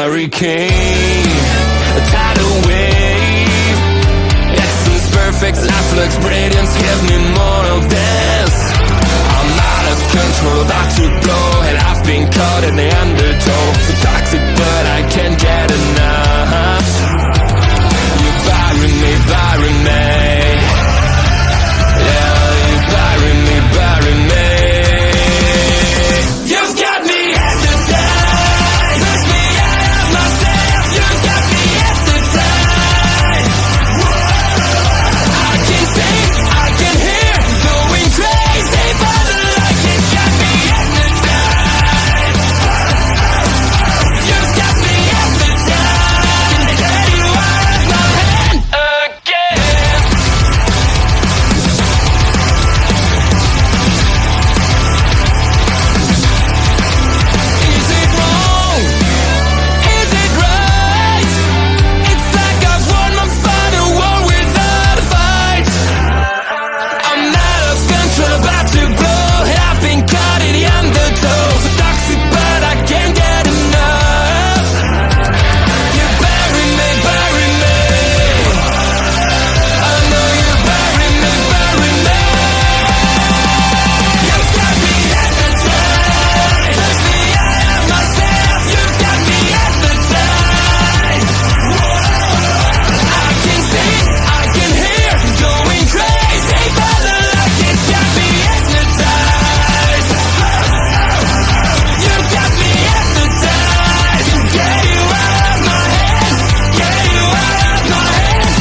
hurricane, a tidal wave. Essence perfect, life looks brilliant. Give me more of this. I'm out of control, about to blow, and I've been caught in the undertow. So toxic, but I can't get enough. You bury me, bury me. Yeah, you bury me, bury me. You've got me hypnotized. Push me out of myself. You've got me hypnotized. I can see, I can hear, going crazy, but the light has got me hypnotized. You've got me hypnotized. Can get you out of my head again. Is it wrong? Is it right? It's like I've won my final war without a fight. I'm out of control, about to blow. I've been caught in the undertow. So toxic, but I can't get enough. You bury me, bury me. I know you bury me, bury me. You've got me hypnotized. Push me out of myself. You've got me hypnotized. I can see, I can hear, going crazy, but the light has got me hypnotized. You've got me hypnotized. Can get you out of my head. Get you out of my head.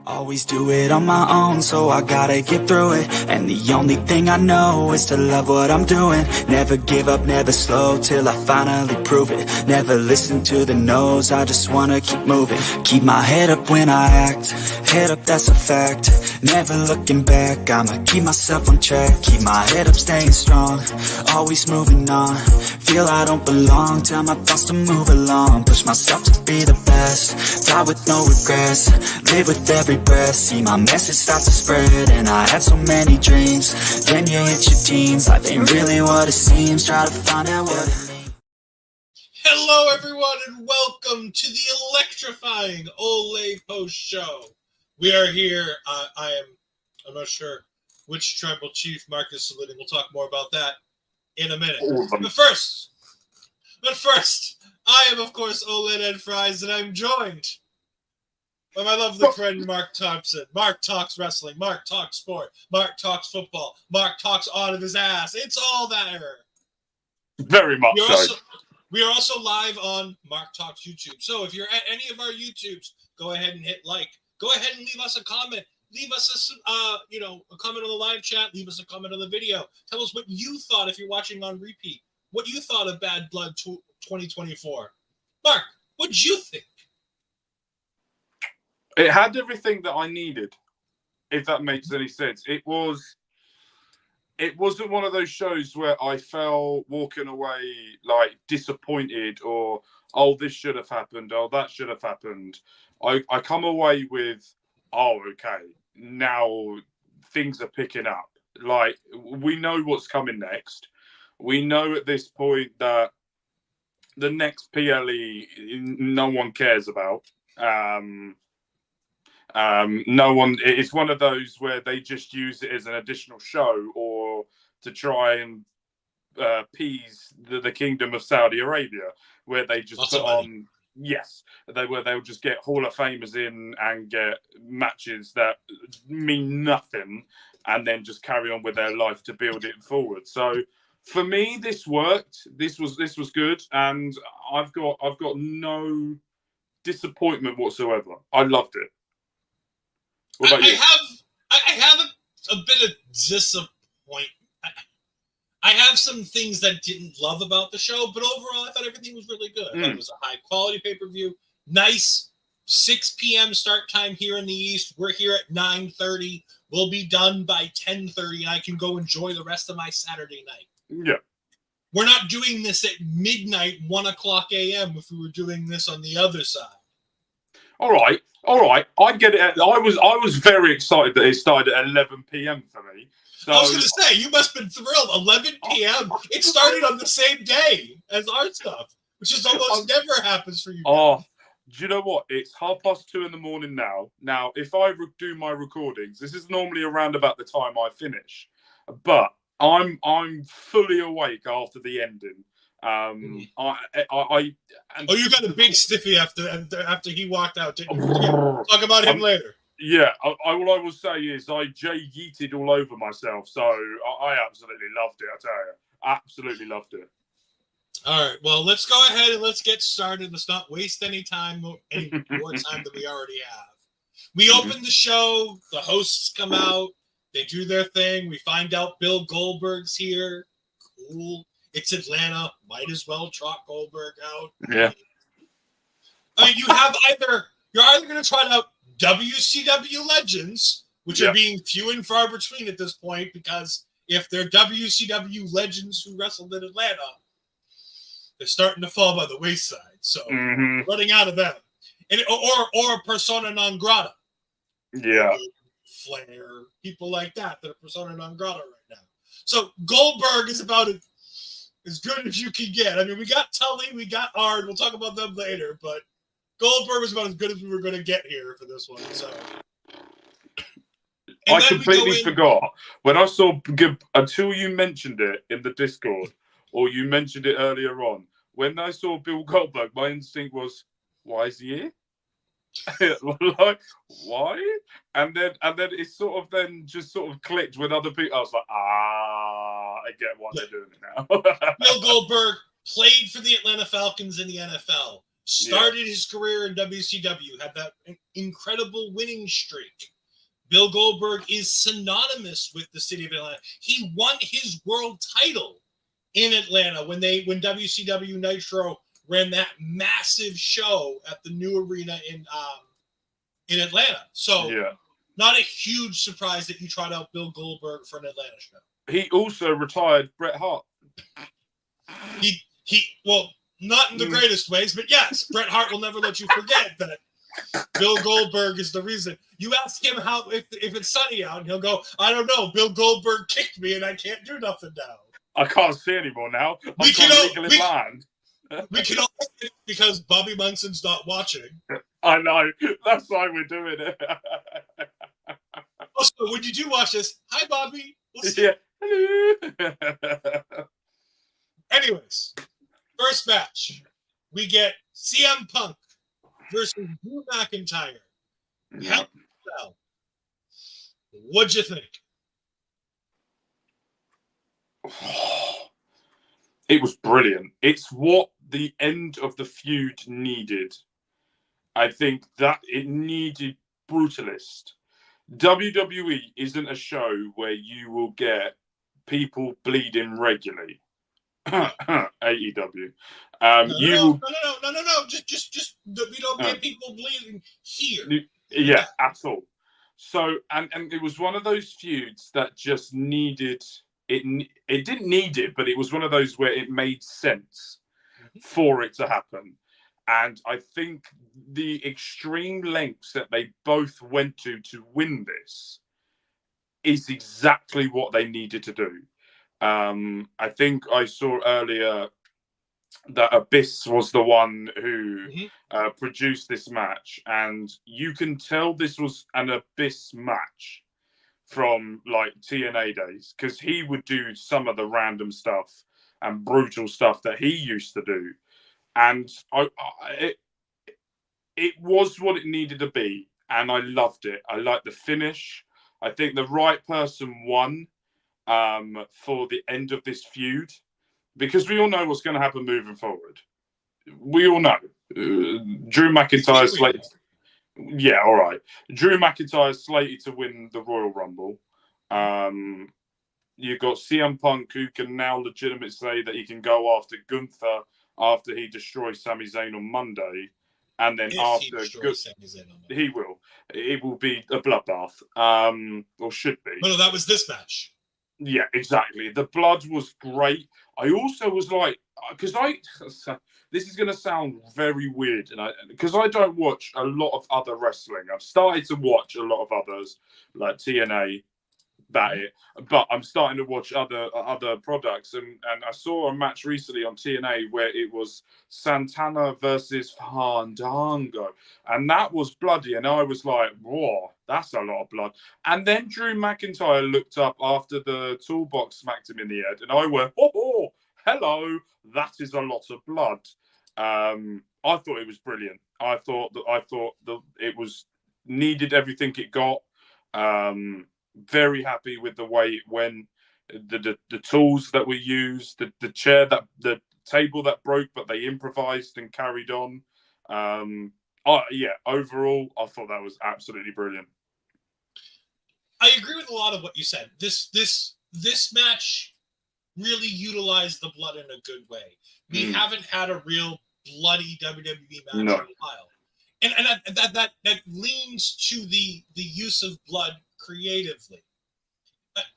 Always do it on my own, so I gotta get through it. And the only thing I know is to love what I'm doing. Never give up, never slow, till I finally prove it. Never listen to the no's, I just wanna keep moving. Keep my head up when I act, head up, that's a fact. Never looking back, I'ma keep myself on track. Keep my head up, staying strong, always moving on. Feel I don't belong, tell my thoughts to move along. Push myself to be the best, die with no regrets. Live with every breath, see my message start to spread. And I had so many dreams, then you hit your teens. Life ain't really what it seems, try to find out what it means. Hello, everyone, and welcome to the Electrifying Ole Post Show. We are here. I'm not sure which tribal chief Mark is saluting. We'll talk more about that in a minute. But first, I am, of course, Ole Ed Fries, and I'm joined by my lovely friend Mark Thompson. Mark talks wrestling. Mark talks sport. Mark talks football. Mark talks out of his ass. It's all there. Very much so. We are also live on Mark Talks YouTube. So if you're at any of our YouTubes, go ahead and hit like. Go ahead and leave us a comment. Leave us a comment on the live chat. Leave us a comment on the video. Tell us what you thought if you're watching on repeat. What you thought of Bad Blood 2024. Mark, what did you think? It had everything that I needed, if that makes any sense. It wasn't one of those shows where I felt walking away like disappointed or, oh, this should have happened, oh, that should have happened. I come away with, oh, okay, now things are picking up. Like, we know what's coming next. We know at this point that the next PLE, no one cares about. No one. It's one of those where they just use it as an additional show or to try and appease the Kingdom of Saudi Arabia, where they just put on. Yes, they'll just get Hall of Famers in and get matches that mean nothing, and then just carry on with their life to build it forward. So for me, this worked. This was good, and I've got no disappointment whatsoever. I loved it. What about you? I have a bit of disappointment. I have some things that I didn't love about the show, but overall, I thought everything was really good. I thought it was a high-quality pay-per-view. Nice 6 p.m. start time here in the East. We're here at 9:30. We'll be done by 10:30, and I can go enjoy the rest of my Saturday night. Yeah. We're not doing this at midnight, 1 o'clock a.m. if we were doing this on the other side. All right. I get it. I was very excited that it started at 11 p.m. for me. So, I was going to say, you must have been thrilled. 11 p.m. It started on the same day as our stuff. which is almost never happens for you. Oh, do you know what? It's 2:30 in the morning now. Now, if I do my recordings, this is normally around about the time I finish, but I'm fully awake after the ending. You got a big stiffy after he walked out, didn't you? Talk about him later. Yeah, all I will say is I yeeted all over myself, so I absolutely loved it. I tell you, absolutely loved it. All right, well, let's go ahead and let's get started. Let's not waste any more time than we already have. We open the show. The hosts come out. They do their thing. We find out Bill Goldberg's here. Cool. It's Atlanta. Might as well trot Goldberg out. Yeah. I mean, you're either going to trot out WCW legends, which are being few and far between at this point, because if they're WCW legends who wrestled in Atlanta, they're starting to fall by the wayside. So running out of them, or persona non grata. Yeah. Flair, people like that are persona non grata right now. So Goldberg is about as good as you can get. I mean, we got Tully, we got Ard. We'll talk about them later, but Goldberg was about as good as we were going to get here for this one. So I completely forgot when I saw, until you mentioned it in the Discord, or you mentioned it earlier on. When I saw Bill Goldberg, my instinct was, "Why is he here?" Like, why? And then it sort of clicked with other people. I was like, I get what they're doing now. Bill Goldberg played for the Atlanta Falcons in the NFL. Started his career in WCW. Had that incredible winning streak. Bill Goldberg is synonymous with the city of Atlanta. He won his world title in Atlanta when WCW Nitro ran that massive show at the new arena in Atlanta. So not a huge surprise that you tried out Bill Goldberg for an Atlanta show. He also retired Bret Hart. Well, not in the greatest ways, but yes, Bret Hart will never let you forget that Bill Goldberg is the reason. You ask him if it's sunny out, and he'll go, "I don't know. Bill Goldberg kicked me, and I can't do nothing now. I can't see anymore now. We can all because Bobby Munson's not watching. I know. That's why we're doing it. Also, when you do watch this, hi, Bobby. We'll see. Hello. Anyways, first match, we get CM Punk versus Drew McIntyre. Hell, what'd you think? It was brilliant. It's what the end of the feud needed. I think that it needed brutalist. WWE isn't a show where you will get people bleeding regularly. AEW. No. Just we don't get people bleeding here. Yeah, at all. So, and it was one of those feuds that just needed it. It didn't need it, but it was one of those where it made sense for it to happen. And I think the extreme lengths that they both went to win this is exactly what they needed to do. I think I saw earlier that Abyss was the one who produced this match, and you can tell this was an Abyss match from like TNA days, because he would do some of the random stuff and brutal stuff that he used to do, and it was what it needed to be, and I loved it. I liked the finish. I think the right person won for the end of this feud, because we all know what's going to happen moving forward. We all know. Drew McIntyre slated. Yeah, all right. Drew McIntyre is slated to win the Royal Rumble. You've got CM Punk, who can now legitimately say that he can go after Gunther after he destroys Sami Zayn on Monday. And then after he will. It will be a bloodbath. Or should be. No, that was this match. Yeah, exactly. The blood was great. I also was like, because this is going to sound very weird, and because I don't watch a lot of other wrestling. I've started to watch a lot of others like TNA, that it. But I'm starting to watch other products, and I saw a match recently on TNA where it was Santana versus Fandango, and that was bloody, and I was like, whoa, that's a lot of blood. And then Drew McIntyre looked up after the toolbox smacked him in the head, and I went, oh, hello, that is a lot of blood. I thought it was brilliant. I thought that it was needed everything it got. Very happy with the way it went. The tools that were used, the chair the table that broke, but they improvised and carried on. Overall, I thought that was absolutely brilliant. I agree with a lot of what you said. This match really utilized the blood in a good way. We haven't had a real bloody WWE match in a while, and that leans to the use of blood creatively.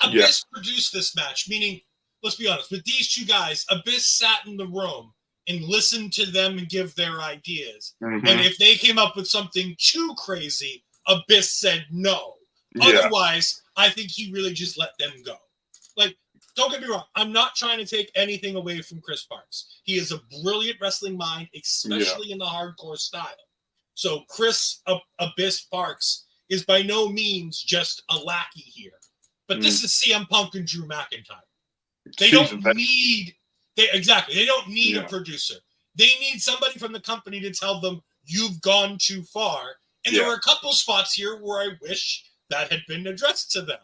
Abyss produced this match, meaning, let's be honest, with these two guys, Abyss sat in the room and listened to them and give their ideas. And if they came up with something too crazy, Abyss said no. Otherwise, I think he really just let them go. Like, don't get me wrong, I'm not trying to take anything away from Chris Parks. He is a brilliant wrestling mind, especially in the hardcore style. So Chris Abyss Parks is by no means just a lackey here. But this is CM Punk and Drew McIntyre. They don't need a producer. They need somebody from the company to tell them you've gone too far. And there were a couple spots here where I wish that had been addressed to them.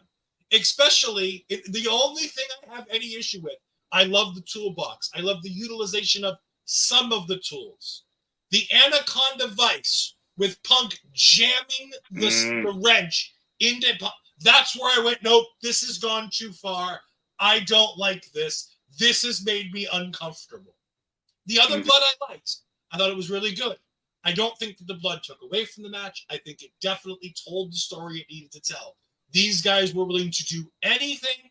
Especially, the only thing I have any issue with, I love the toolbox. I love the utilization of some of the tools. The Anaconda Vice with Punk jamming the wrench into Punk. That's where I went, nope, this has gone too far. I don't like this. This has made me uncomfortable. The other blood I liked. I thought it was really good. I don't think that the blood took away from the match. I think it definitely told the story it needed to tell. These guys were willing to do anything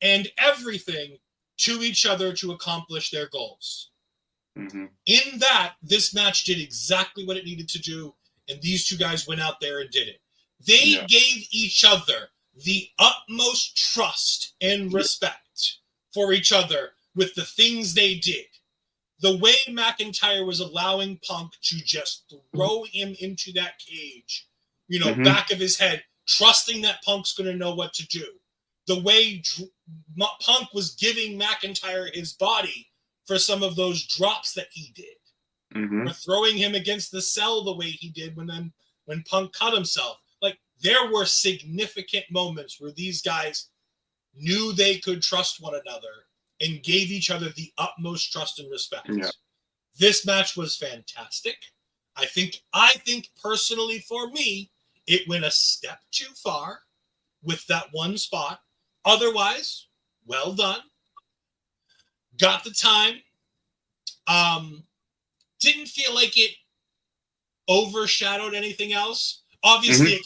and everything to each other to accomplish their goals. In that, this match did exactly what it needed to do, and these two guys went out there and did it. They gave each other the utmost trust and respect for each other with the things they did. The way McIntyre was allowing Punk to just throw him into that cage, back of his head, trusting that Punk's going to know what to do. The way Punk was giving McIntyre his body for some of those drops that he did. For throwing him against the cell the way he did when Punk cut himself. Like, there were significant moments where these guys knew they could trust one another and gave each other the utmost trust and respect. This match was fantastic. I think personally for me, it went a step too far with that one spot. Otherwise, well done. Got the time. Didn't feel like it overshadowed anything else. Obviously,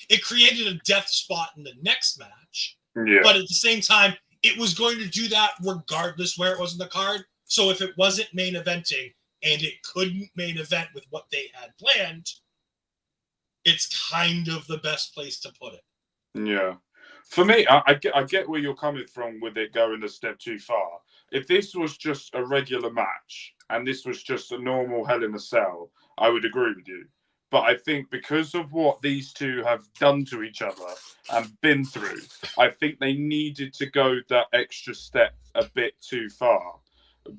it created a death spot in the next match. But at the same time, it was going to do that regardless where it was in the card. So if it wasn't main eventing and it couldn't main event with what they had planned, it's kind of the best place to put it. Yeah. For me, I get where you're coming from with it going a step too far. If this was just a regular match and this was just a normal Hell in a Cell, I would agree with you. But I think because of what these two have done to each other and been through, I think they needed to go that extra step a bit too far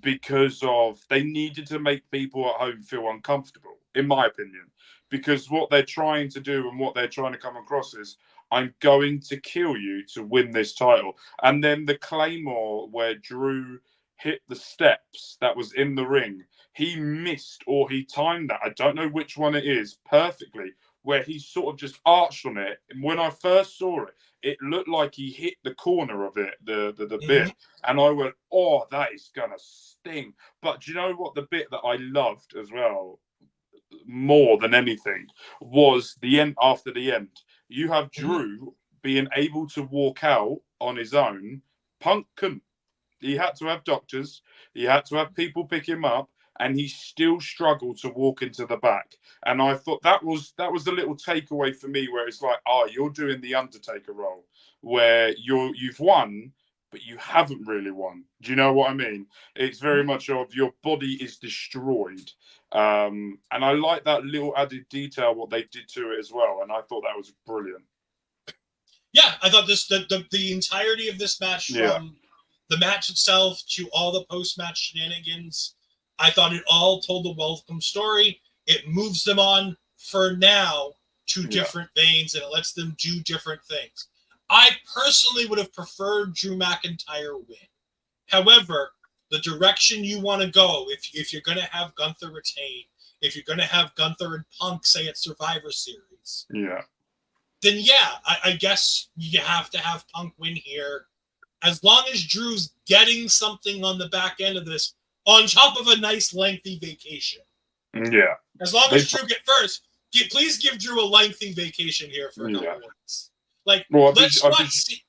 because they needed to make people at home feel uncomfortable, in my opinion. Because what they're trying to do and what they're trying to come across is, I'm going to kill you to win this title. And then the Claymore where Drew hit the steps that was in the ring, he missed or he timed that, I don't know which one it is, perfectly, where he sort of just arched on it. And when I first saw it, it looked like he hit the corner of it, the bit. And I went, oh, that is going to sting. But do you know what? The bit that I loved as well, more than anything, was the end. After the end, you have Drew being able to walk out on his own. Punk couldn't. He had to have doctors. He had to have people pick him up. and he still struggled to walk into the back. And I thought that was a little takeaway for me, where it's like, you're doing the Undertaker role, where you've won, but you haven't really won. Do you know what I mean? It's very much of your body is destroyed. And I like that little added detail, what they did to it as well. And I thought that was brilliant. Yeah, I thought the entirety of this match, from the match itself to all the post-match shenanigans, I thought it all told a welcome story. It moves them on for now to different veins, and it lets them do different things. I personally would have preferred Drew McIntyre win. However, the direction you want to go, if you're going to have Gunther retain, if you're going to have Gunther and Punk say at Survivor Series, then I guess you have to have Punk win here. As long as Drew's getting something on the back end of this, on top of a nice lengthy vacation. Yeah. As long as Drew get first, please give Drew a lengthy vacation here for a couple months. Like, let's not see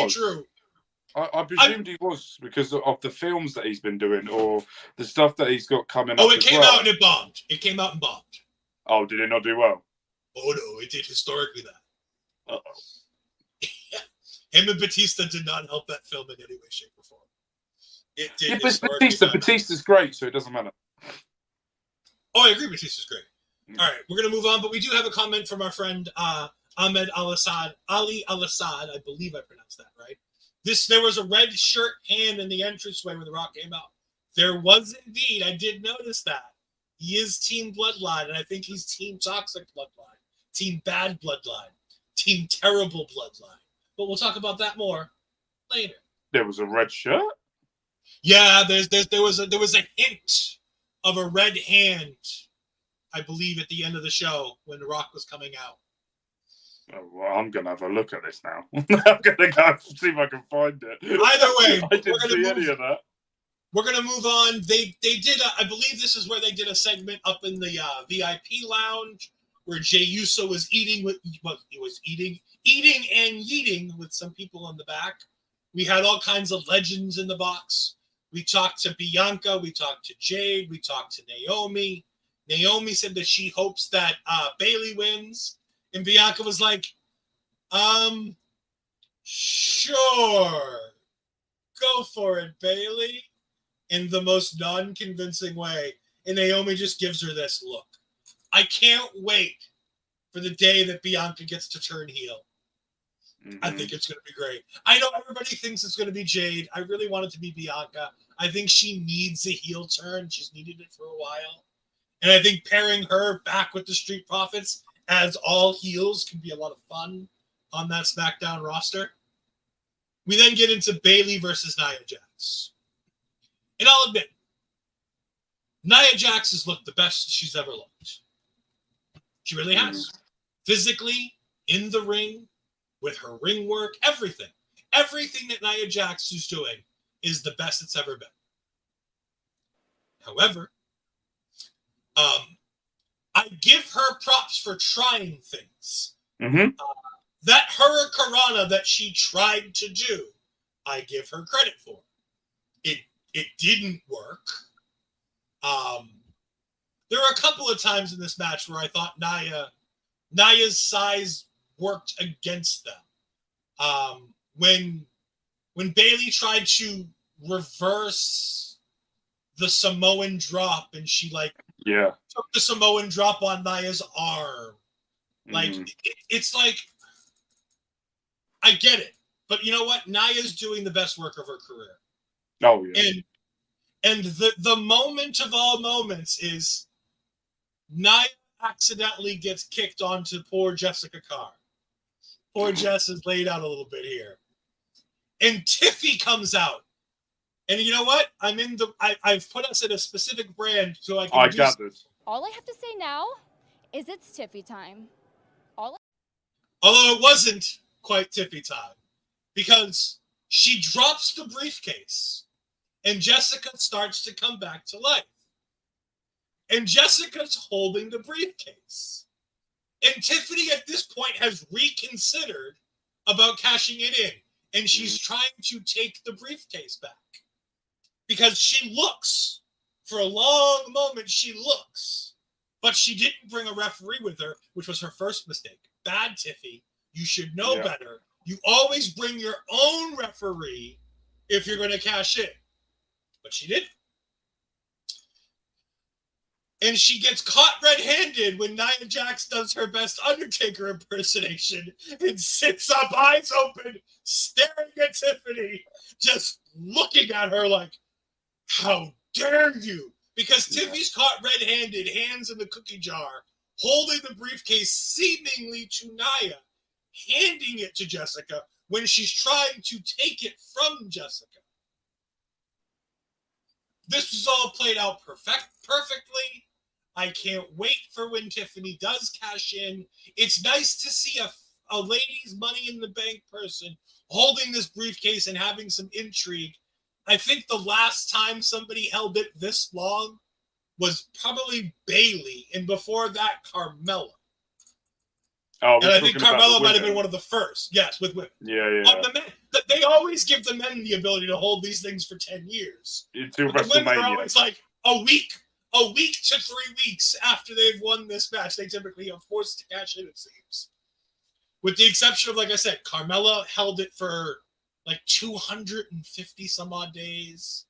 Drew. I presumed he was, because of the films that he's been doing, or the stuff that he's got coming up. It came out and it bombed. It came out and bombed. Oh, did it not do well? Oh no, it did historically that. Uh-oh. Him and Batista did not help that film in any way, shape, or form. It did. Yeah, but Batista's great, so it doesn't matter. Oh, I agree. Batista's great. All right, we're gonna move on, but we do have a comment from our friend Ahmed Ali Al-Assad. I believe I pronounced that right. There was a red shirt hand in the entranceway when The Rock came out. There was indeed. I did notice that. He is Team Bloodline, and I think he's Team Toxic Bloodline, Team Bad Bloodline, Team Terrible Bloodline. But we'll talk about that more later. There was a red shirt? Yeah, there was a hint of a red hand, I believe, at the end of the show when The Rock was coming out. Oh, well, I'm going to have a look at this now. I'm going to go see if I can find it. Either way, I didn't see any of that. We're going to move on. They did, I believe this is where they did a segment up in the VIP lounge where Jey Uso was eating and yeeting with some people in the back. We had all kinds of legends in the box. We talked to Bianca. We talked to Jade. We talked to Naomi. Naomi said that she hopes that Bayley wins. And Bianca was like, sure. Go for it, Bayley. In the most non-convincing way. And Naomi just gives her this look. I can't wait for the day that Bianca gets to turn heel. Mm-hmm. I think it's going to be great. I know everybody thinks it's going to be Jade. I really want it to be Bianca. I think she needs a heel turn. She's needed it for a while. And I think pairing her back with the Street Profits as all heels can be a lot of fun on that SmackDown roster. We then get into Bayley versus Nia Jax. And I'll admit, Nia Jax has looked the best she's ever looked. She really has. Physically, in the ring, with her ring work, everything. Everything that Nia Jax is doing is the best it's ever been. However, I give her props for trying things. Mm-hmm. That Hurricanrana that she tried to do, I give her credit for. It didn't work. There were a couple of times in this match where I thought Nia's size worked against them. When Bayley tried to reverse the Samoan drop and she took the Samoan drop on Nia's arm. It's like, I get it. But you know what? Nia's doing the best work of her career. Oh, yeah. And the moment of all moments is Nia accidentally gets kicked onto poor Jessica Carr. Poor Jess is laid out a little bit here. And Tiffy comes out. And you know what? I've put us in a specific brand so I can I gathered. All I have to say now is it's Tiffy time. Although it wasn't quite Tiffy time. Because she drops the briefcase. And Jessica starts to come back to life. And Jessica's holding the briefcase. And Tiffany at this point has reconsidered about cashing it in. And she's trying to take the briefcase back. Because she looks For a long moment, she looks. But she didn't bring a referee with her, which was her first mistake. Bad, Tiffy. You should know better. You always bring your own referee if you're going to cash in. But she didn't. And she gets caught red-handed when Nia Jax does her best Undertaker impersonation and sits up, eyes open, staring at Tiffany, just looking at her like, how dare you? Because Tiffy's caught red-handed, hands in the cookie jar, holding the briefcase seemingly to Nia, handing it to Jessica when she's trying to take it from Jessica. This was all played out perfectly. I can't wait for when Tiffany does cash in. It's nice to see a ladies' money in the bank person holding this briefcase and having some intrigue. I think the last time somebody held it this long was probably Bayley, and before that, Carmella. Oh, and I think Carmella might have been one of the first. Yes, with women. Yeah. The men, they always give the men the ability to hold these things for 10 years. Until but the women are WrestleMania. always like a week to 3 weeks after they've won this match. They typically are forced to cash in, it seems. With the exception of, like I said, Carmella held it for like 250 some odd days.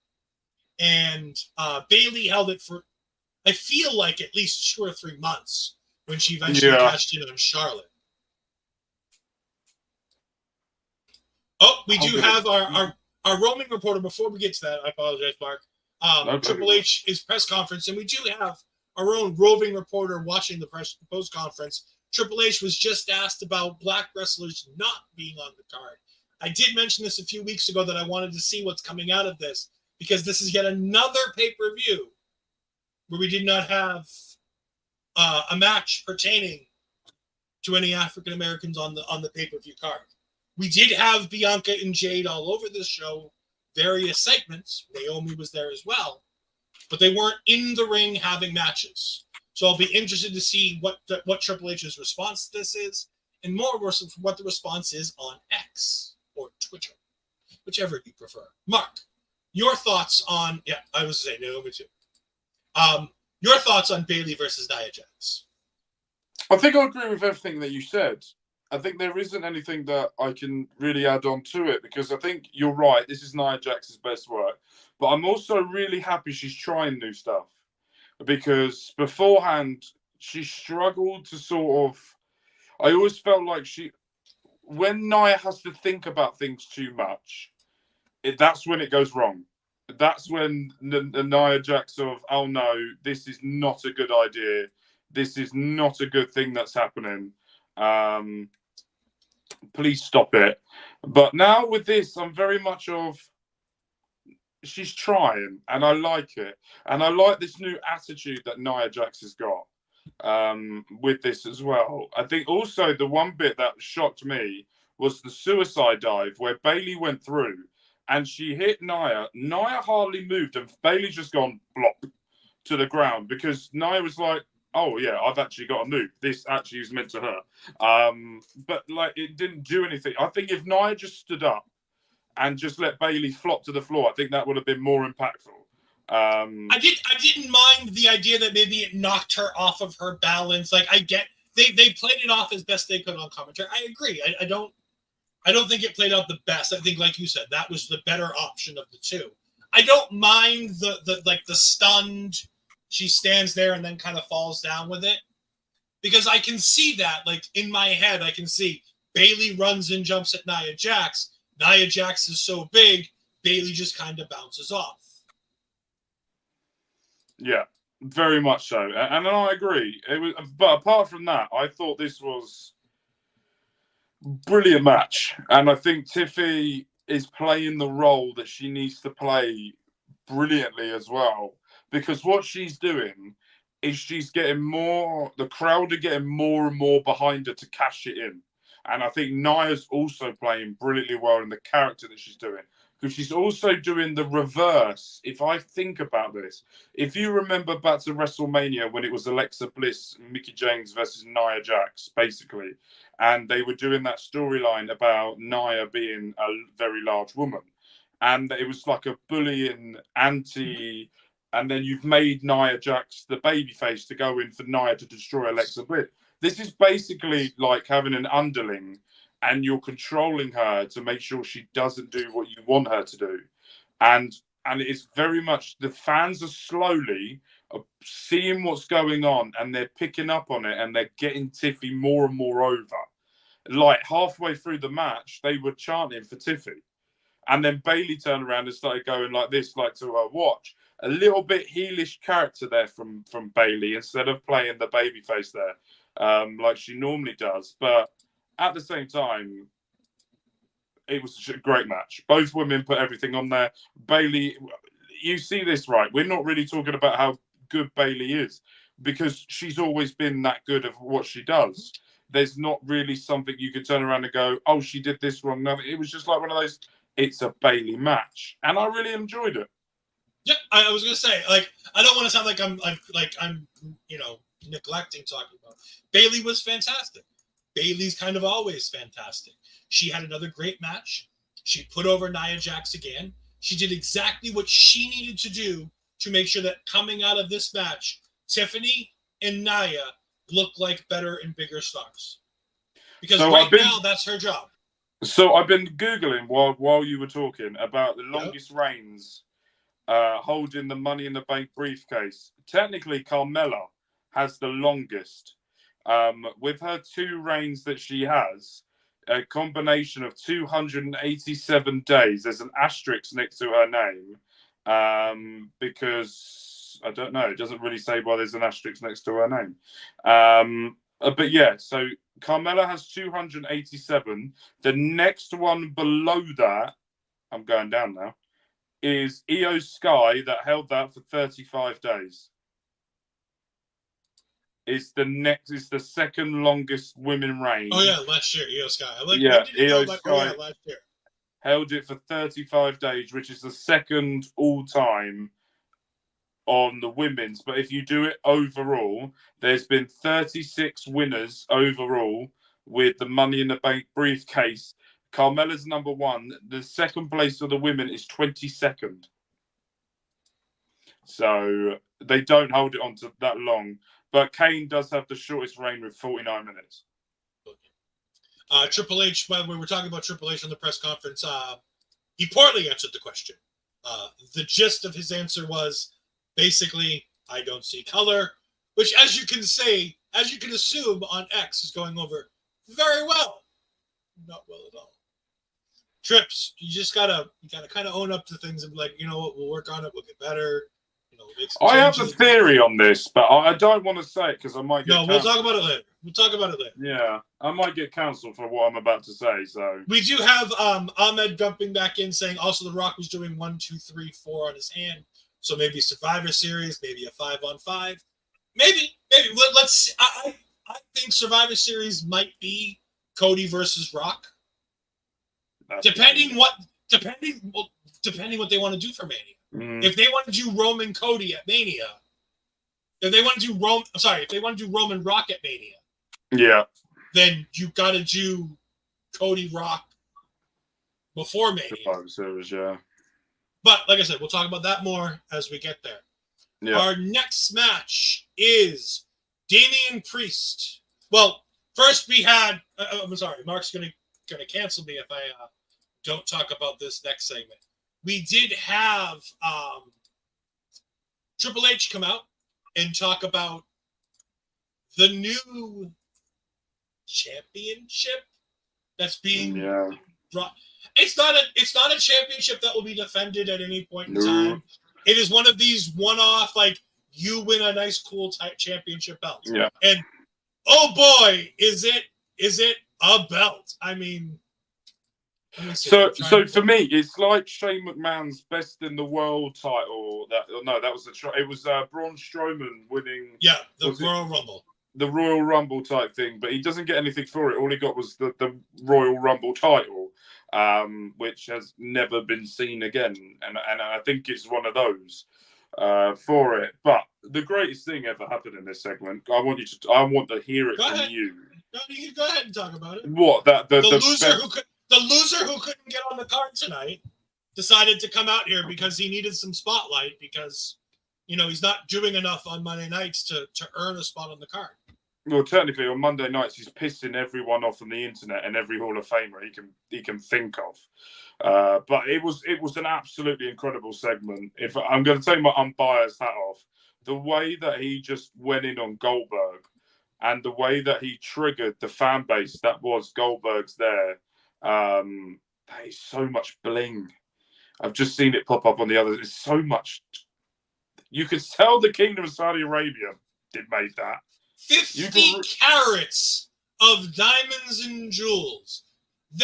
And Bayley held it for, I feel like, at least 2 or 3 months when she eventually cashed in on Charlotte. Oh, we do have our roaming reporter. Before we get to that, I apologize, Mark. Triple H's press conference, and we do have our own roving reporter watching the post conference. Triple H was just asked about black wrestlers not being on the card. I did mention this a few weeks ago that I wanted to see what's coming out of this, because this is yet another pay-per-view where we did not have a match pertaining to any African Americans on the pay-per-view card. We did have Bianca and Jade all over this show, various segments. Naomi was there as well, but they weren't in the ring having matches. So I'll be interested to see what Triple H's response to this is, and more what the response is on X or Twitter, whichever you prefer. Mark, your thoughts on I was saying Naomi too. Your thoughts on Bayley versus Nia Jax? I think I agree with everything that you said. I think there isn't anything that I can really add on to it, because I think you're right. This is Nia Jax's best work. But I'm also really happy she's trying new stuff, because beforehand, she struggled to sort of... I always felt like when Nia has to think about things too much, that's when it goes wrong. That's when the Nia Jax of, oh no, this is not a good idea. This is not a good thing that's happening. Please stop it. But now with this, I'm very much of, she's trying, and I like it. And I like this new attitude that Nia Jax has got with this as well. I think also the one bit that shocked me was the suicide dive where Bayley went through and she hit Nia. Nia hardly moved, and Bayley's just gone blop to the ground, because Nia was like, oh yeah, I've actually got to move. This actually is meant to hurt. But like, it didn't do anything. I think if Nia just stood up and just let Bayley flop to the floor, I think that would have been more impactful. I didn't mind the idea that maybe it knocked her off of her balance. Like, I get they played it off as best they could on commentary. I agree. I don't think it played out the best. I think, like you said, that was the better option of the two. I don't mind the stunned, she stands there and then kind of falls down with it, because I can see that, like, in my head, I can see Bayley runs and jumps at Nia Jax. Nia Jax is so big, Bayley just kind of bounces off. Yeah, very much so. And I agree. But apart from that, I thought this was a brilliant match. And I think Tiffy is playing the role that she needs to play brilliantly as well. Because what she's doing is she's getting more, the crowd are getting more and more behind her to cash it in. And I think Nia's also playing brilliantly well in the character that she's doing. Because she's also doing the reverse. If I think about this, if you remember back to WrestleMania when it was Alexa Bliss and Mickie James versus Nia Jax, basically, and they were doing that storyline about Nia being a very large woman. And it was like a bullying, and then you've made Nia Jax the babyface to go in for Nia to destroy Alexa Bliss. This is basically like having an underling, and you're controlling her to make sure she doesn't do what you want her to do. And it's very much the fans are slowly seeing what's going on, and they're picking up on it, and they're getting Tiffy more and more over. Like halfway through the match, they were chanting for Tiffy. And then Bayley turned around and started going like this, like to her watch. A little bit heelish character there from Bayley instead of playing the babyface there, like she normally does. But at the same time, it was a great match. Both women put everything on there. Bayley, you see this right. We're not really talking about how good Bayley is because she's always been that good at what she does. There's not really something you could turn around and go, oh, she did this wrong. No, it was just like one of those, it's a Bayley match. And I really enjoyed it. Yeah, I was gonna say, like, I don't want to sound like I'm neglecting talking about. Bayley was fantastic. Bayley's kind of always fantastic. She had another great match. She put over Nia Jax again. She did exactly what she needed to do to make sure that coming out of this match, Tiffany and Nia look like better and bigger stars. Because now, that's her job. So I've been Googling while you were talking about the longest reigns holding the Money in the Bank briefcase. Technically, Carmella has the longest. With her 2 reigns that she has, a combination of 287 days. There's an asterisk next to her name because I don't know. It doesn't really say why there's an asterisk next to her name. But yeah, so Carmella has 287. The next one below that, I'm going down now, is Io Sky that held that for 35 days. Is the second longest women reign. Oh yeah, last year, Io Sky. Io Sky last year. held it for 35 days, which is the second all-time on the women's. But if you do it overall, there's been 36 winners overall with the Money in the Bank briefcase. Carmella's number 1. The second place for the women is 22nd. So they don't hold it on to that long. But Kane does have the shortest reign with 49 minutes. Triple H, when we were talking about Triple H on the press conference, he poorly answered the question. The gist of his answer was basically, I don't see color, which as you can assume on X is going over very well. Not well at all. Trips, you just gotta kind of own up to things and be like, you know what, we'll work on it, we'll get better. I have a theory on this, but I don't want to say it because I might get cancelled. We'll talk about it later. Yeah, I might get cancelled for what I'm about to say. So we do have Ahmed jumping back in saying also The Rock was doing 1, 2, 3, 4 on his hand. So maybe Survivor Series, maybe a 5-on-5. Maybe. Let's see. I think Survivor Series might be Cody versus Rock. Depending what they want to do for Mania. If they want to do Roman Cody at Mania, if they want to do Roman Rock at Mania, then you got to do Cody Rock before Mania. Series, yeah. But like I said, we'll talk about that more as we get there. Yeah. Our next match is Damian Priest. Well, first we had. I'm sorry, Mark's gonna cancel me if I don't talk about this next segment. We did have Triple H come out and talk about the new championship that's being brought. It's not a championship that will be defended at any point in time. It is one of these one-off, like, you win a nice, cool type championship belt. Yeah. And oh boy, is it a belt? I mean. So for me, it's like Shane McMahon's Best in the World title. It was Braun Strowman winning. Yeah, the Royal Rumble. The Royal Rumble type thing, but he doesn't get anything for it. All he got was the Royal Rumble title, which has never been seen again. And I think it's one of those for it. But the greatest thing ever happened in this segment. I want to hear it from you. No, you can go ahead and talk about it. What The loser who couldn't get on the card tonight decided to come out here because he needed some spotlight because he's not doing enough on Monday nights to earn a spot on the card. Well, technically, on Monday nights, he's pissing everyone off on the internet and every Hall of Famer he can think of. But it was an absolutely incredible segment. If I'm going to take my unbiased hat off, the way that he just went in on Goldberg and the way that he triggered the fan base that was Goldberg's there, that is so much bling. I've just seen it pop up on the others. It's so much. You could tell the Kingdom of Saudi Arabia made that. 50 carats of diamonds and jewels.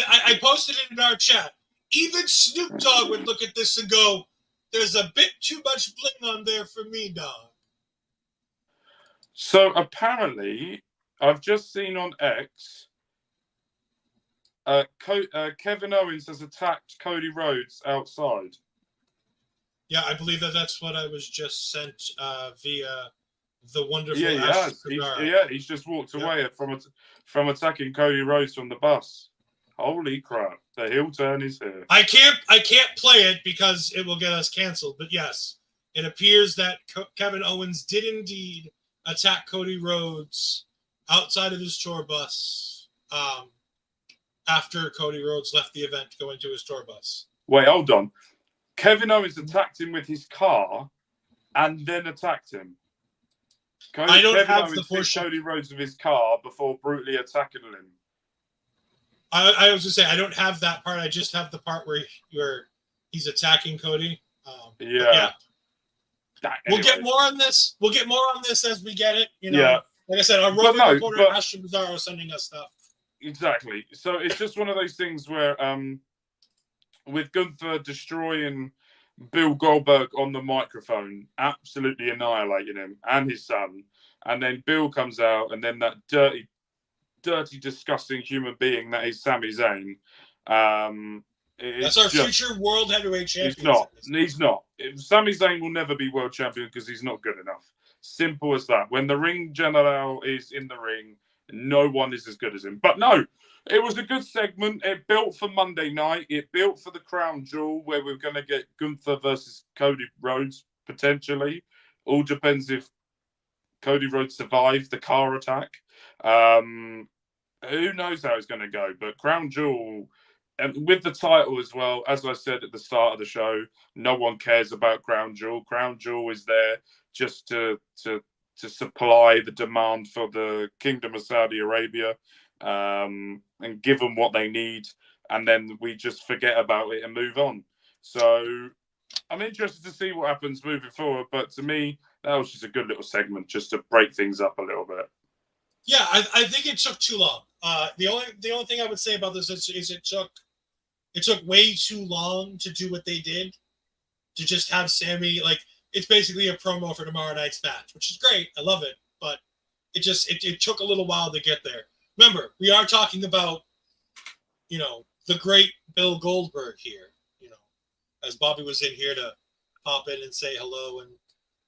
I posted it in our chat. Even Snoop Dogg would look at this and go, there's a bit too much bling on there for me, dog. So apparently, I've just seen on X, Kevin Owens has attacked Cody Rhodes outside. Yeah, I believe that's what I was just sent via the wonderful. Yeah, he's just walked away from attacking Cody Rhodes from the bus. Holy crap! The heel turn is here. I can't play it because it will get us canceled. But yes, it appears that Kevin Owens did indeed attack Cody Rhodes outside of his tour bus after Cody Rhodes left the event to go into his tour bus. Wait, hold on. Kevin Owens attacked him with his car and then attacked him. Kevin Owens hit Cody Rhodes with his car before brutally attacking him. I was going to say, I don't have that part. I just have the part where he's attacking Cody. Yeah. We'll get more on this. We'll get more on this as we get it. Yeah. Like I said, our roving reporter, Ashton Bizarro, is sending us stuff. Exactly. So it's just one of those things where, with Gunther destroying Bill Goldberg on the microphone, absolutely annihilating him and his son, and then Bill comes out, and then that dirty, disgusting human being that is Sami Zayn. That's our future world heavyweight champion. He's not. Sami Zayn will never be world champion because he's not good enough. Simple as that. When the ring general is in the ring, no one is as good as him. But no, it was a good segment. It built for Monday night. It built for the crown jewel where we're going to get Gunther versus Cody Rhodes potentially. All depends if Cody Rhodes survived the car attack. Who knows how it's going to go? But crown jewel, and with the title as well, as I said at the start of the show, no one cares about crown jewel. Crown jewel is there just to supply the demand for the Kingdom of Saudi Arabia, and give them what they need, and then we just forget about it and move on. So I'm interested to see what happens moving forward, but to me, that was just a good little segment just to break things up a little bit. Yeah, I think it took too long. The only thing I would say about this is it took way too long to do what they did, to just have Sami, like, it's basically a promo for tomorrow night's match, which is great. I love it, but it took a little while to get there. Remember, we are talking about, the great Bill Goldberg here, as Bobby was in here to pop in and say hello, and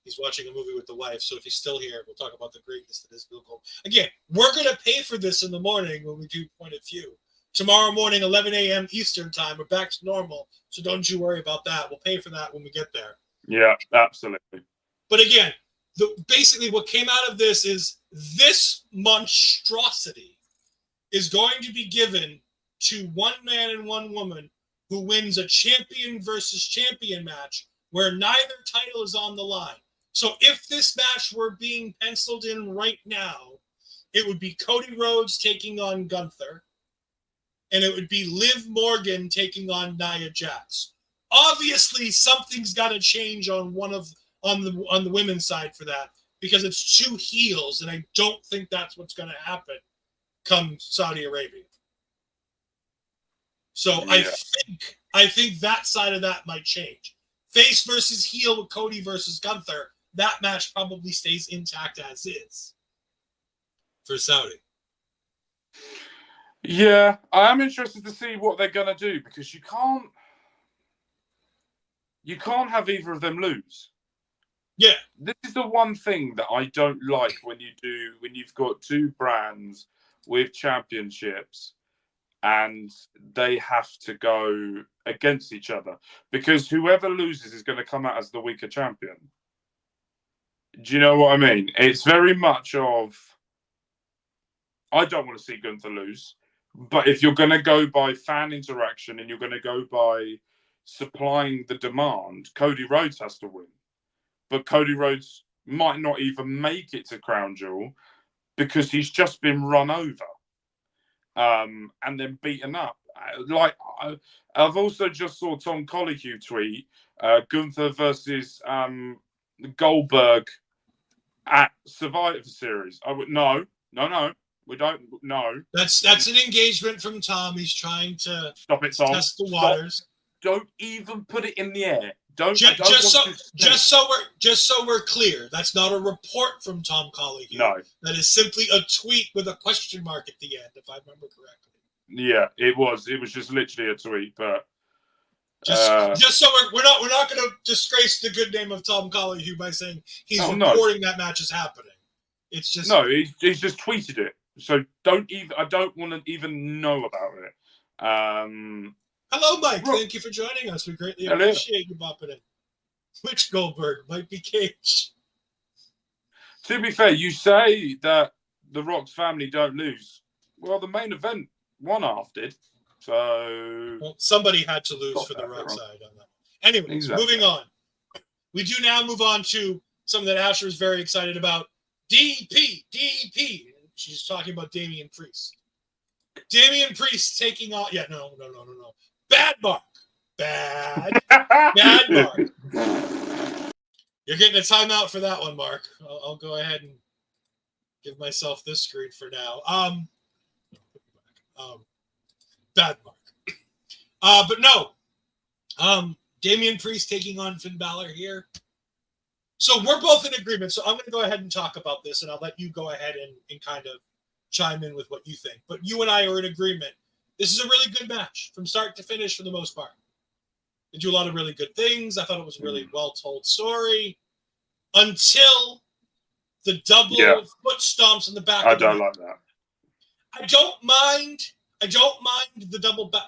he's watching a movie with the wife. So if he's still here, we'll talk about the greatness that is Bill Goldberg. Again, we're going to pay for this in the morning when we do Point of View. Tomorrow morning, 11 a.m. Eastern time, we're back to normal. So don't you worry about that. We'll pay for that when we get there. Yeah, absolutely. But again, basically what came out of this is this monstrosity is going to be given to one man and one woman who wins a champion versus champion match where neither title is on the line. So if this match were being penciled in right now, it would be Cody Rhodes taking on Gunther, and it would be Liv Morgan taking on Nia Jax. Obviously, something's got to change on the women's side for that, because it's two heels, and I don't think that's what's going to happen come Saudi Arabia. So yeah. I think that side of that might change. Face versus heel with Cody versus Gunther, that match probably stays intact as is for Saudi. Yeah, I am interested to see what they're going to do, because you can't have either of them lose. Yeah. This is the one thing that I don't like when you've got two brands with championships and they have to go against each other, because whoever loses is going to come out as the weaker champion. Do you know what I mean? It's very much of, I don't want to see Gunther lose, but if you're going to go by fan interaction and you're going to go by supplying the demand, Cody Rhodes has to win. But Cody Rhodes might not even make it to Crown Jewel because he's just been run over and then beaten up. Like, I've also just saw Tom Colicue tweet Gunther versus Goldberg at Survivor Series. I would no, we don't. No, That's an engagement from Tom. He's trying to stop it, Tom. test the waters. Don't even put it in the air. Don't. Just so we're clear, that's not a report from Tom Colicue. No, that is simply a tweet with a question mark at the end, if I remember correctly. Yeah, it was. It was just literally a tweet, but just so we're not going to disgrace the good name of Tom Colicue by saying he's reporting that match is happening. It's just he's just tweeted it. So I don't want to even know about it. Hello, Mike. Thank you for joining us. We greatly appreciate you bopping in. Which Goldberg might be Cage? To be fair, you say that the Rock's family don't lose. Well, the main event, one half did. So somebody had to lose for the Rock side on that. Anyways, moving on. We do now move on to something that Asher is very excited about. DP. She's talking about Damian Priest. Damian Priest taking on... Yeah, no. Bad Mark. Bad Mark. You're getting a timeout for that one, Mark. I'll go ahead and give myself this screen for now. Bad Mark. But no. Damian Priest taking on Finn Balor here. So we're both in agreement. So I'm going to go ahead and talk about this, and I'll let you go ahead and kind of chime in with what you think. But you and I are in agreement. This is a really good match from start to finish for the most part. They do a lot of really good things. I thought it was a really well-told story until the double foot stomps in the back. I don't like that. I don't mind the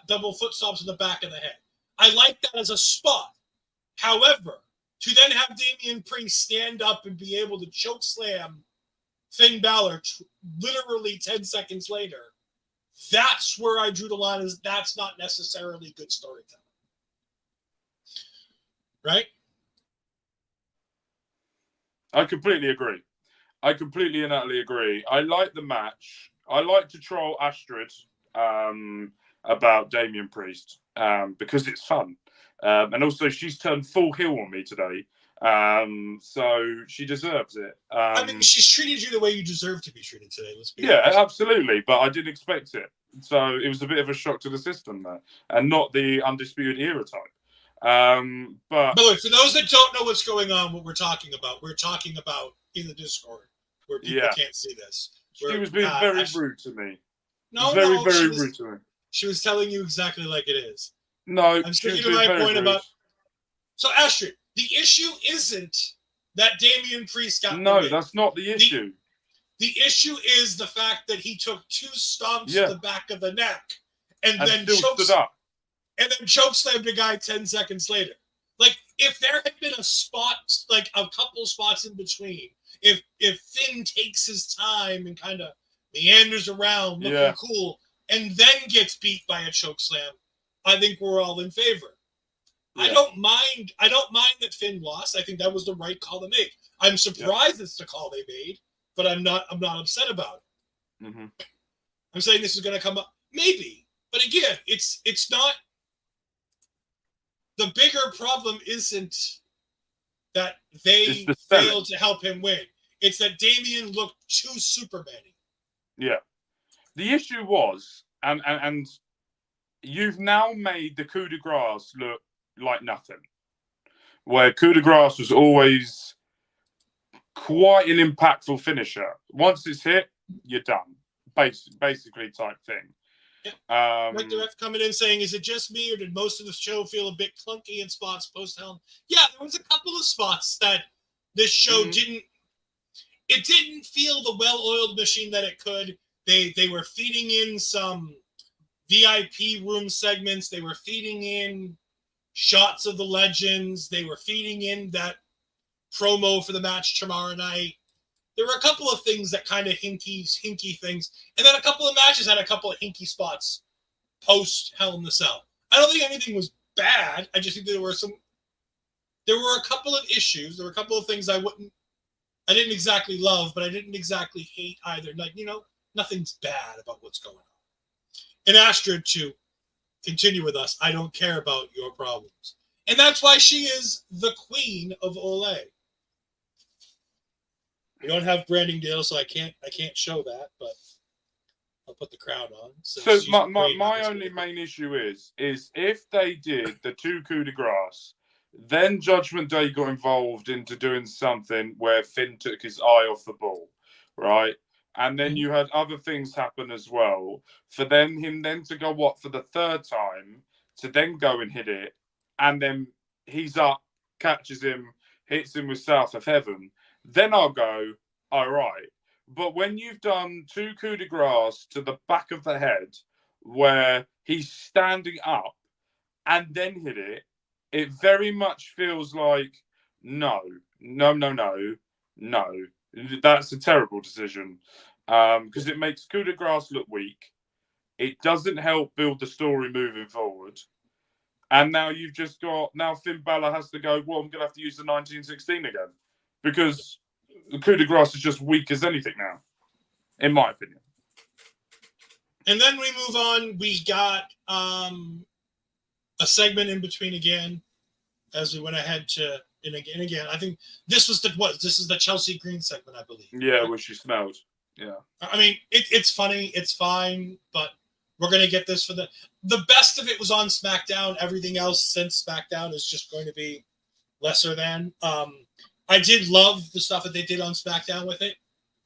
double foot stomps in the back of the head. I like that as a spot. However, to then have Damian Priest stand up and be able to choke slam Finn Balor literally 10 seconds later, that's where I drew the line. Is that's not necessarily good storytelling. Right? I completely agree. I completely and utterly agree. I like the match. I like to troll Astrid about Damian Priest because it's fun. And also, she's turned full heel on me today. So she deserves it. I mean, she's treated you the way you deserve to be treated today. Let's be honest. Absolutely. But I didn't expect it. So it was a bit of a shock to the system there, and not the Undisputed Era type. But by the way, for those that don't know what's going on, what we're talking about in the Discord where people can't see this. She was being very rude to me. Very rude to me. She was telling you exactly like it is. No, I'm speaking to my point about. So, Astrid, the issue isn't that Damian Priest got. No, that's not the issue. The issue is the fact that he took 2 stomps to the back of the neck and then stood up. And then chokeslammed a guy 10 seconds later. Like, if there had been a spot, like a couple spots in between, if Finn takes his time and kind of meanders around looking cool and then gets beat by a chokeslam, I think we're all in favor. Yeah. I don't mind that Finn lost. I think that was the right call to make. I'm surprised it's the call they made, but I'm not upset about it. Mm-hmm. I'm saying this is going to come up. Maybe. But again, it's not. The bigger problem isn't that they failed to help him win. It's that Damian looked too Superman-y. Yeah. The issue was, and you've now made the coup de grace look like nothing. Where coup de grace was always quite an impactful finisher. Once it's hit, you're done. Basically type thing. Like the ref coming in saying, is it just me or did most of the show feel a bit clunky in spots post-Hell? Yeah, there was a couple of spots that this show didn't feel the well-oiled machine that it could. They were feeding in some VIP room segments. They were feeding in shots of the legends. They were feeding in that promo for the match tomorrow night. There were a couple of things that kind of hinky things. And then a couple of matches had a couple of hinky spots post Hell in the Cell. I don't think anything was bad. I just think there were a couple of issues. There were a couple of things I didn't exactly love, but I didn't exactly hate either. Like, nothing's bad about what's going on. And Astrid, to continue with us, I don't care about your problems. And that's why she is the queen of Olay. We don't have branding deals, so I can't show that, but I'll put the crown on. So my only main issue is if they did the 2 coup de grace, then Judgment Day got involved into doing something where Finn took his eye off the ball, right? And then you had other things happen as well. For him to go for the 3rd time, to then go and hit it, and then he's up, catches him, hits him with South of Heaven, then I'll go, all right. But when you've done 2 coup de grace to the back of the head, where he's standing up and then hit it, it very much feels like, no. That's a terrible decision because it makes coup de grace look weak. It doesn't help build the story moving forward. And now you've just got, Finn Balor has to go, well, I'm going to have to use the 1916 again because the coup de grace is just weak as anything now, in my opinion. And then we move on. We got a segment in between again as we went ahead to, and again, I think this is the Chelsea Green segment, I believe. Yeah, which she smelled. Yeah. I mean, it's funny. It's fine, but we're going to get this for the best of it was on SmackDown. Everything else since SmackDown is just going to be lesser than. I did love the stuff that they did on SmackDown with it,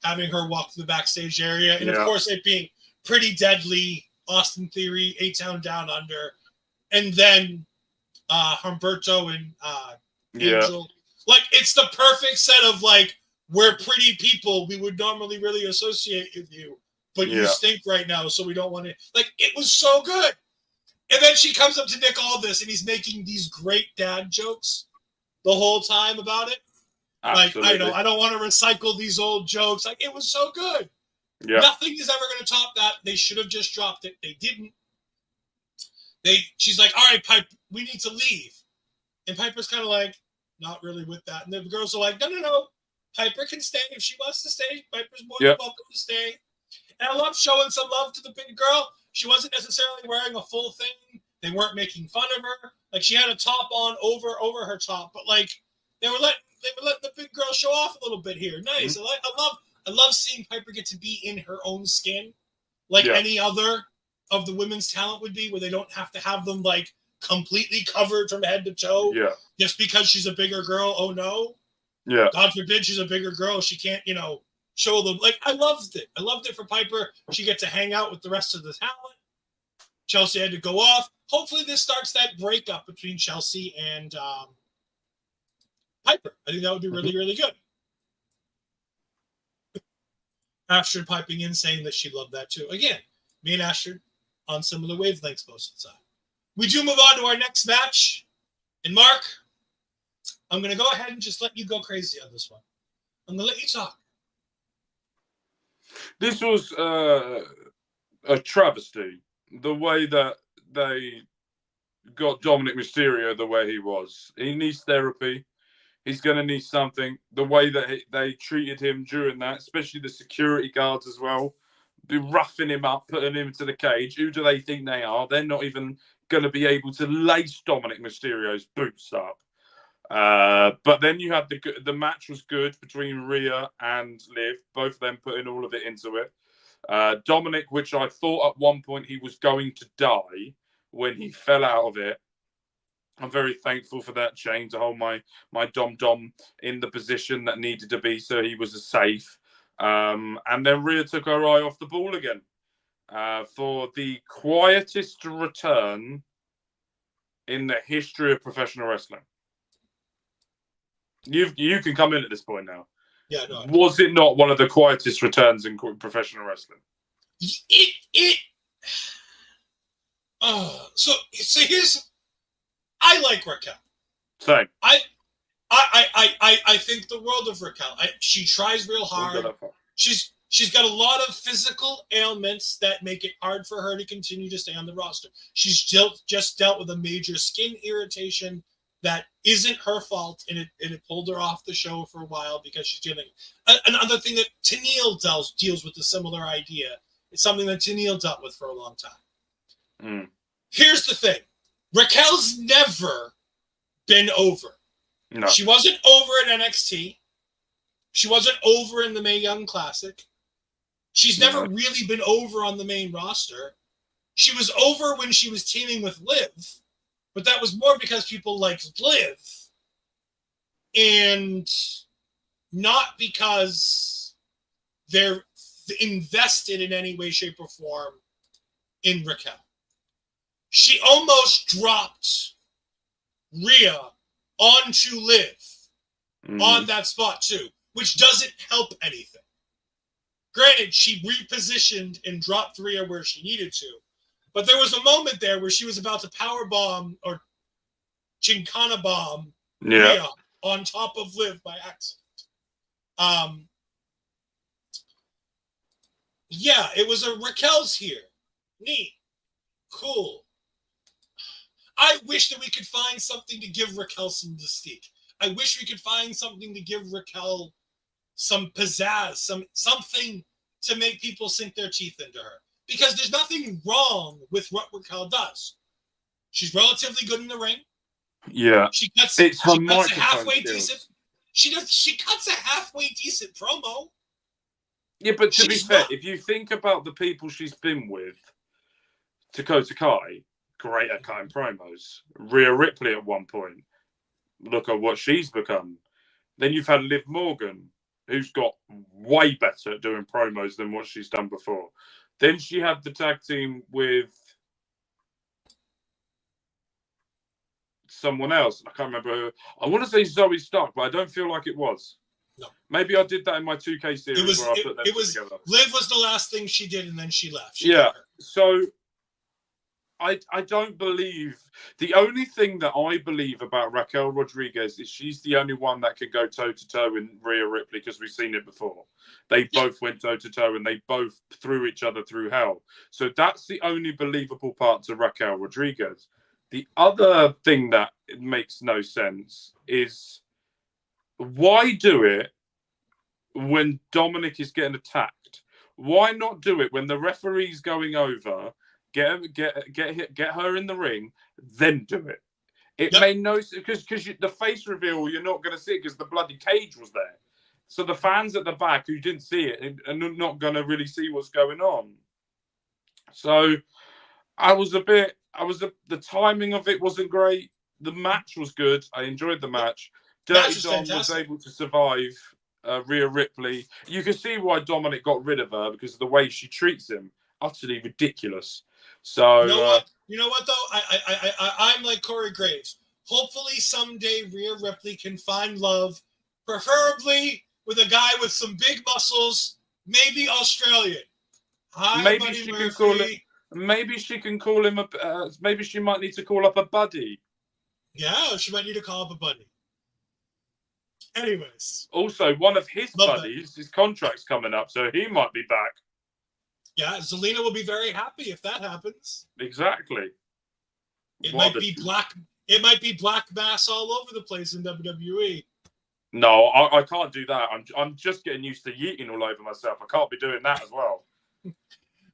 having her walk through the backstage area. And, of course, it being pretty deadly, Austin Theory, A-Town Down Under, and then Humberto and Angel. Like, it's the perfect set of, like, we're pretty people. We would normally really associate with you, but you stink right now, so we don't want to. Like, it was so good. And then she comes up to Nick Aldis, and he's making these great dad jokes the whole time about it. Absolutely. Like, I don't want to recycle these old jokes. Like, it was so good. Yeah. Nothing is ever going to top that. They should have just dropped it. They didn't. She's like, all right, Piper, we need to leave. And Piper's kind of like, not really with that. And the girls are like, no. Piper can stay if she wants to stay. Piper's more than welcome to stay. And I love showing some love to the big girl. She wasn't necessarily wearing a full thing. They weren't making fun of her. Like, she had a top on over her top, but like they were letting the big girl show off a little bit here. Nice. Mm-hmm. I love seeing Piper get to be in her own skin, like any other of the women's talent would be, where they don't have to have them like completely covered from head to toe. Yeah. Just because she's a bigger girl. Oh no. Yeah. God forbid she's a bigger girl. She can't, show them. Like, I loved it. I loved it for Piper. She gets to hang out with the rest of the talent. Chelsea had to go off. Hopefully this starts that breakup between Chelsea and Piper. I think that would be really, really good. Astrid piping in, saying that she loved that too. Again, me and Astrid on similar wavelengths both sides. We do move on to our next match. And Mark, I'm going to go ahead and just let you go crazy on this one. I'm going to let you talk. This was a travesty. The way that they got Dominic Mysterio the way he was. He needs therapy. He's going to need something. The way that they treated him during that, especially the security guards as well, be roughing him up, putting him into the cage. Who do they think they are? They're not even going to be able to lace Dominic Mysterio's boots up. But then you had the match was good between Rhea and Liv, both of them putting all of it into it. Dominic, which I thought at one point he was going to die when he fell out of it. I'm very thankful for that change to hold my Dom in the position that needed to be so he was safe. And then Rhea took her eye off the ball again for the quietest return in the history of professional wrestling. You can come in at this point now. Yeah, no. Was it not one of the quietest returns in professional wrestling? So here's. I like Raquel. Same. I think the world of Raquel. She tries real hard. She's got a lot of physical ailments that make it hard for her to continue to stay on the roster. She's just dealt with a major skin irritation that isn't her fault, and it pulled her off the show for a while because she's dealing. Another thing that Tenille deals with a similar idea. It's something that Tenille dealt with for a long time. Here's the thing. Raquel's never been over. No. She wasn't over at NXT. She wasn't over in the Mae Young Classic. She's never really been over on the main roster. She was over when she was teaming with Liv, but that was more because people liked Liv and not because they're invested in any way, shape, or form in Raquel. She almost dropped Rhea onto Liv on that spot too, which doesn't help anything. Granted, she repositioned and dropped Rhea where she needed to, but there was a moment there where she was about to powerbomb or Chinkana bomb Rhea on top of Liv by accident. Yeah, it was a Raquel's here. Neat. Cool. I wish that we could find something to give Raquel some mystique. I wish we could find something to give Raquel some pizzazz, something to make people sink their teeth into her. Because there's nothing wrong with what Raquel does. She's relatively good in the ring. Yeah. She cuts a halfway decent. She cuts a halfway decent promo. Yeah, but to be fair, if you think about the people she's been with, Dakota Kai, great at cutting promos. Rhea Ripley at one point. Look at what she's become. Then you've had Liv Morgan, who's got way better at doing promos than what she's done before. Then she had the tag team with someone else. I can't remember who. I want to say Zoe Stark, but I don't feel like it was. No. Maybe I did that in my 2K series where I put them together. Liv was the last thing she did, and then she left. So I don't believe. The only thing that I believe about Raquel Rodriguez is she's the only one that can go toe-to-toe with Rhea Ripley, because we've seen it before. They both went toe-to-toe, and they both threw each other through hell. So that's the only believable part to Raquel Rodriguez. The other thing that makes no sense is, why do it when Dominic is getting attacked? Why not do it when the referee's going over? Get her in the ring, then do it. It made no sense because the face reveal, you're not going to see it because the bloody cage was there. So the fans at the back who didn't see it are not going to really see what's going on. So the timing of it wasn't great. The match was good. I enjoyed the match. Dirty Dom was able to survive Rhea Ripley. You can see why Dominic got rid of her, because of the way she treats him. Utterly ridiculous. So you know what though? I'm like Corey Graves. Hopefully someday Rhea Ripley can find love, preferably with a guy with some big muscles, maybe Australian. Maybe she can call him. Maybe she can call him maybe she might need to call up a buddy. Yeah, she might need to call up a buddy. Anyways. Also, one of his buddies, his contract's coming up, so he might be back. Yeah, Zelina will be very happy if that happens. Exactly. It might be black mass all over the place in WWE. No, I can't do that. I'm just getting used to yeeting all over myself. I can't be doing that as well.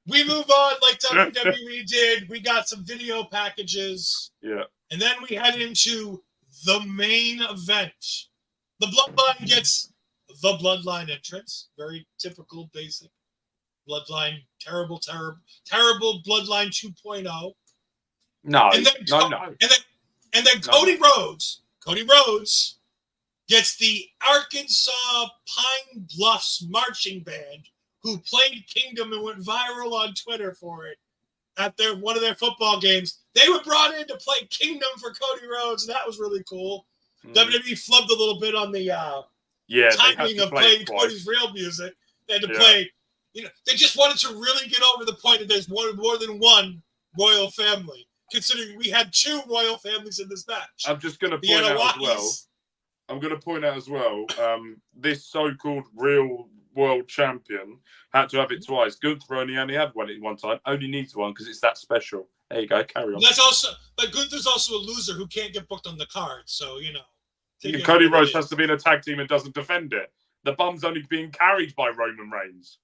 We move on like WWE did. We got some video packages. Yeah. And then we head into the main event. The Bloodline gets the Bloodline entrance. Very typical, basic. Bloodline, terrible Bloodline 2.0. No, and then Cody Rhodes gets the Arkansas Pine Bluffs marching band, who played Kingdom and went viral on Twitter for it at one of their football games. They were brought in to play Kingdom for Cody Rhodes, and that was really cool. WWE flubbed a little bit on the timing of playing Cody's real music. They had to play. They just wanted to really get over the point that there's more than one royal family, considering we had two royal families in this match. I'm just going to point out as well, I'm going to point out as well, this so-called real world champion had to have it twice. Gunther only had one at one time. Only needs one because it's that special. There you go. Carry on. But Gunther's also a loser who can't get booked on the card. So, Cody Rhodes has to be in a tag team and doesn't defend it. The bum's only being carried by Roman Reigns.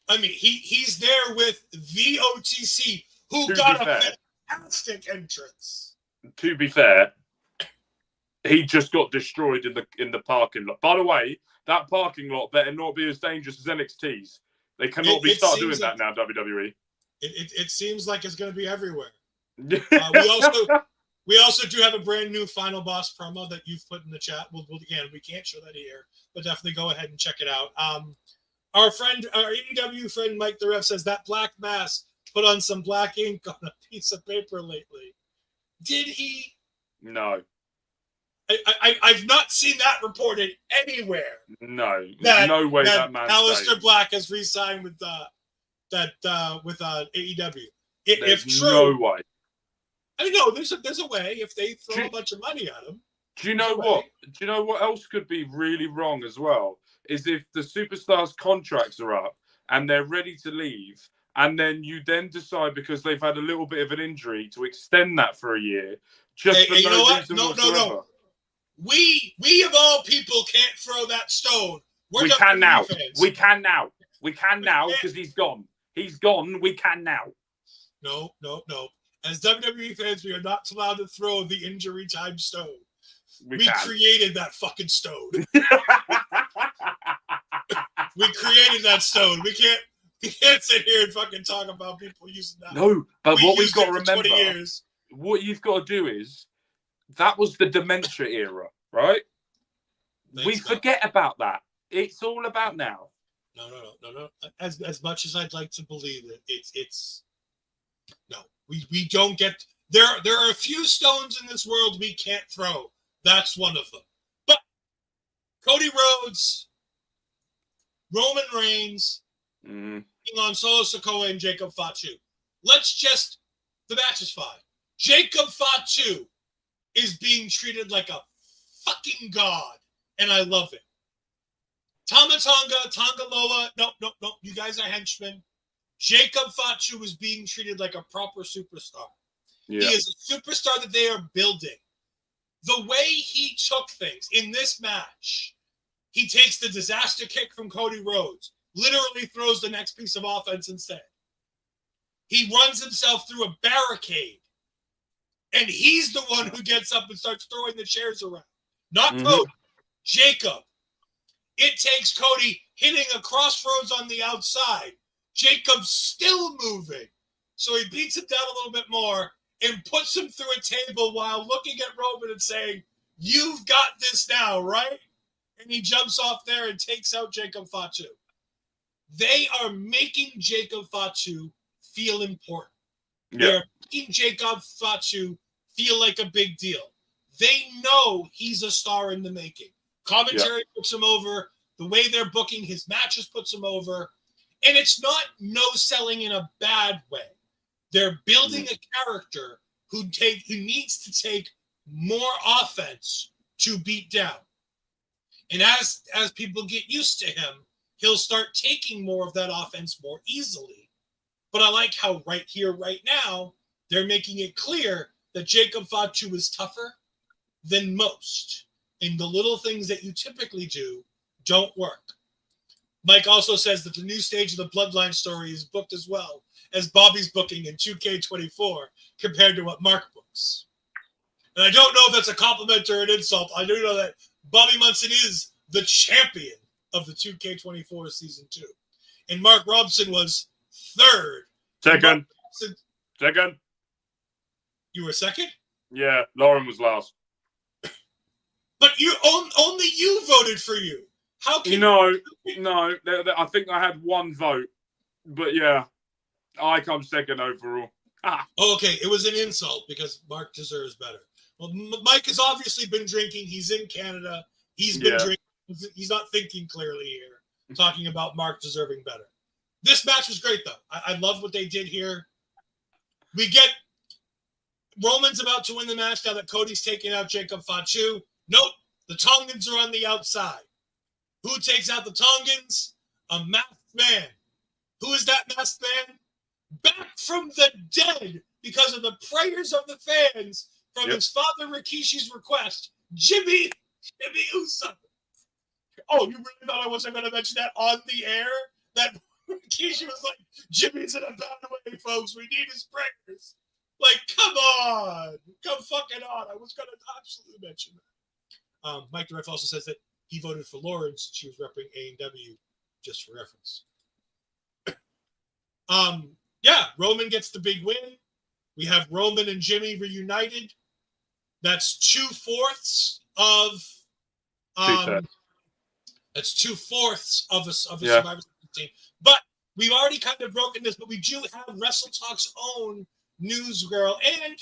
I mean, he's there with the OTC, who got a fantastic entrance. To be fair, he just got destroyed in the parking lot. By the way, that parking lot better not be as dangerous as NXT's. They cannot start doing that now, WWE. It seems like it's going to be everywhere. We also do have a brand new Final Boss promo that you've put in the chat. Again, we can't show that here, but definitely go ahead and check it out. Our AEW friend Mike the Ref says that Black Mass put on some black ink on a piece of paper lately. Did he? No. I've not seen that reported anywhere. No, there's no way that man. Aleister Black has re-signed with AEW. If true, no way. I know there's a way if they throw a bunch of money at him. Do you know what? Do you know what else could be really wrong as well? Is if the superstars' contracts are up and they're ready to leave, and then you then decide because they've had a little bit of an injury to extend that for a year, just for no reason whatsoever. No. We of all people can't throw that stone. We can now. We can now because he's gone. He's gone. We can now. No. As WWE fans, we are not allowed to throw the injury time stone. We created that fucking stone. We created that stone. We can't sit here and fucking talk about people using that. No, but what we've got to remember, what you've got to do is, that was the dementia era, right? We forget about that. It's all about now. No. As much as I'd like to believe it, it's no. We don't get there. There are a few stones in this world we can't throw. That's one of them. But Cody Rhodes, Roman Reigns, on Solo Sikoa and Jacob Fatu. The match is fine. Jacob Fatu is being treated like a fucking god, and I love it. Tongaloa, no, you guys are henchmen. Jacob Fatu is being treated like a proper superstar. Yeah. He is a superstar that they are building. The way he took things in this match, he takes the disaster kick from Cody Rhodes, literally throws the next piece of offense instead. He runs himself through a barricade, and he's the one who gets up and starts throwing the chairs around. Not Cody, Jacob. It takes Cody hitting a crossroads on the outside. Jacob's still moving. So he beats him down a little bit more and puts him through a table while looking at Roman and saying, "You've got this now, right?" And he jumps off there and takes out Jacob Fatu. They are making Jacob Fatu feel important. Yeah. They're making Jacob Fatu feel like a big deal. They know he's a star in the making. Commentary puts him over. The way they're booking his matches puts him over. And it's not no-selling in a bad way. They're building a character who needs to take more offense to beat down. And as people get used to him, he'll start taking more of that offense more easily. But I like how right here, right now, they're making it clear that Jacob Fatu is tougher than most. And the little things that you typically do don't work. Mike also says that the new stage of the Bloodline story is booked as well as Bobby's booking in 2K24 compared to what Mark books. And I don't know if that's a compliment or an insult. I do know that Bobby Munson is the champion of the 2K24 Season 2. And Mark Robson was third. Second. You were second? Yeah, Lauren was last. But only you voted for you. How can No, I think I had one vote. But yeah, I come second overall. Oh, okay, it was an insult because Mark deserves better. Well, Mike has obviously been drinking. He's in Canada. He's been drinking. He's not thinking clearly here, talking about Mark deserving better. This match was great, though. I love what they did here. We get Roman's about to win the match now that Cody's taking out Jacob Fatu. Nope. The Tongans are on the outside. Who takes out the Tongans? A masked man. Who is that masked man? Back from the dead because of the prayers of the fans from his father Rikishi's request. Jimmy Uso. Oh, you really thought I wasn't going to mention that on the air? That Rikishi was like, Jimmy's in a bad way, folks. We need his prayers. Like, come on. Come fucking on. I was going to absolutely mention that. Mike DeRef also says that he voted for Lauren since she was repping AEW, just for reference. Yeah, Roman gets the big win. We have Roman and Jimmy reunited. That's 2/4 of that's 2/4 of a Survivor Series team. But we've already kind of broken this, but we do have Wrestle Talk's own news girl and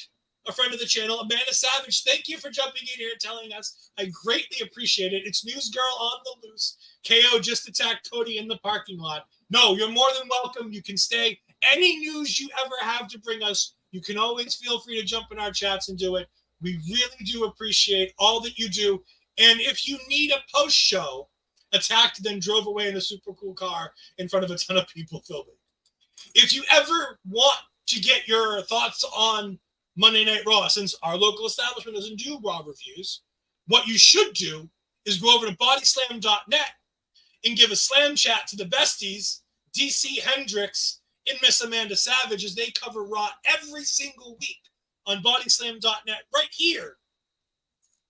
a friend of the channel, Amanda Savage. Thank you for jumping in here and telling us. I greatly appreciate it. It's news girl on the loose. KO just attacked Cody in the parking lot. No, you're more than welcome. You can stay. Any news you ever have to bring us, you can always feel free to jump in our chats and do it. We really do appreciate all that you do. And if you need a post show, attacked then drove away in a super cool car in front of a ton of people filming. If you ever want to get your thoughts on Monday Night Raw, since our local establishment doesn't do Raw reviews, what you should do is go over to bodyslam.net and give a slam chat to the besties, DC Hendricks and Miss Amanda Savage, as they cover Raw every single week on bodyslam.net right here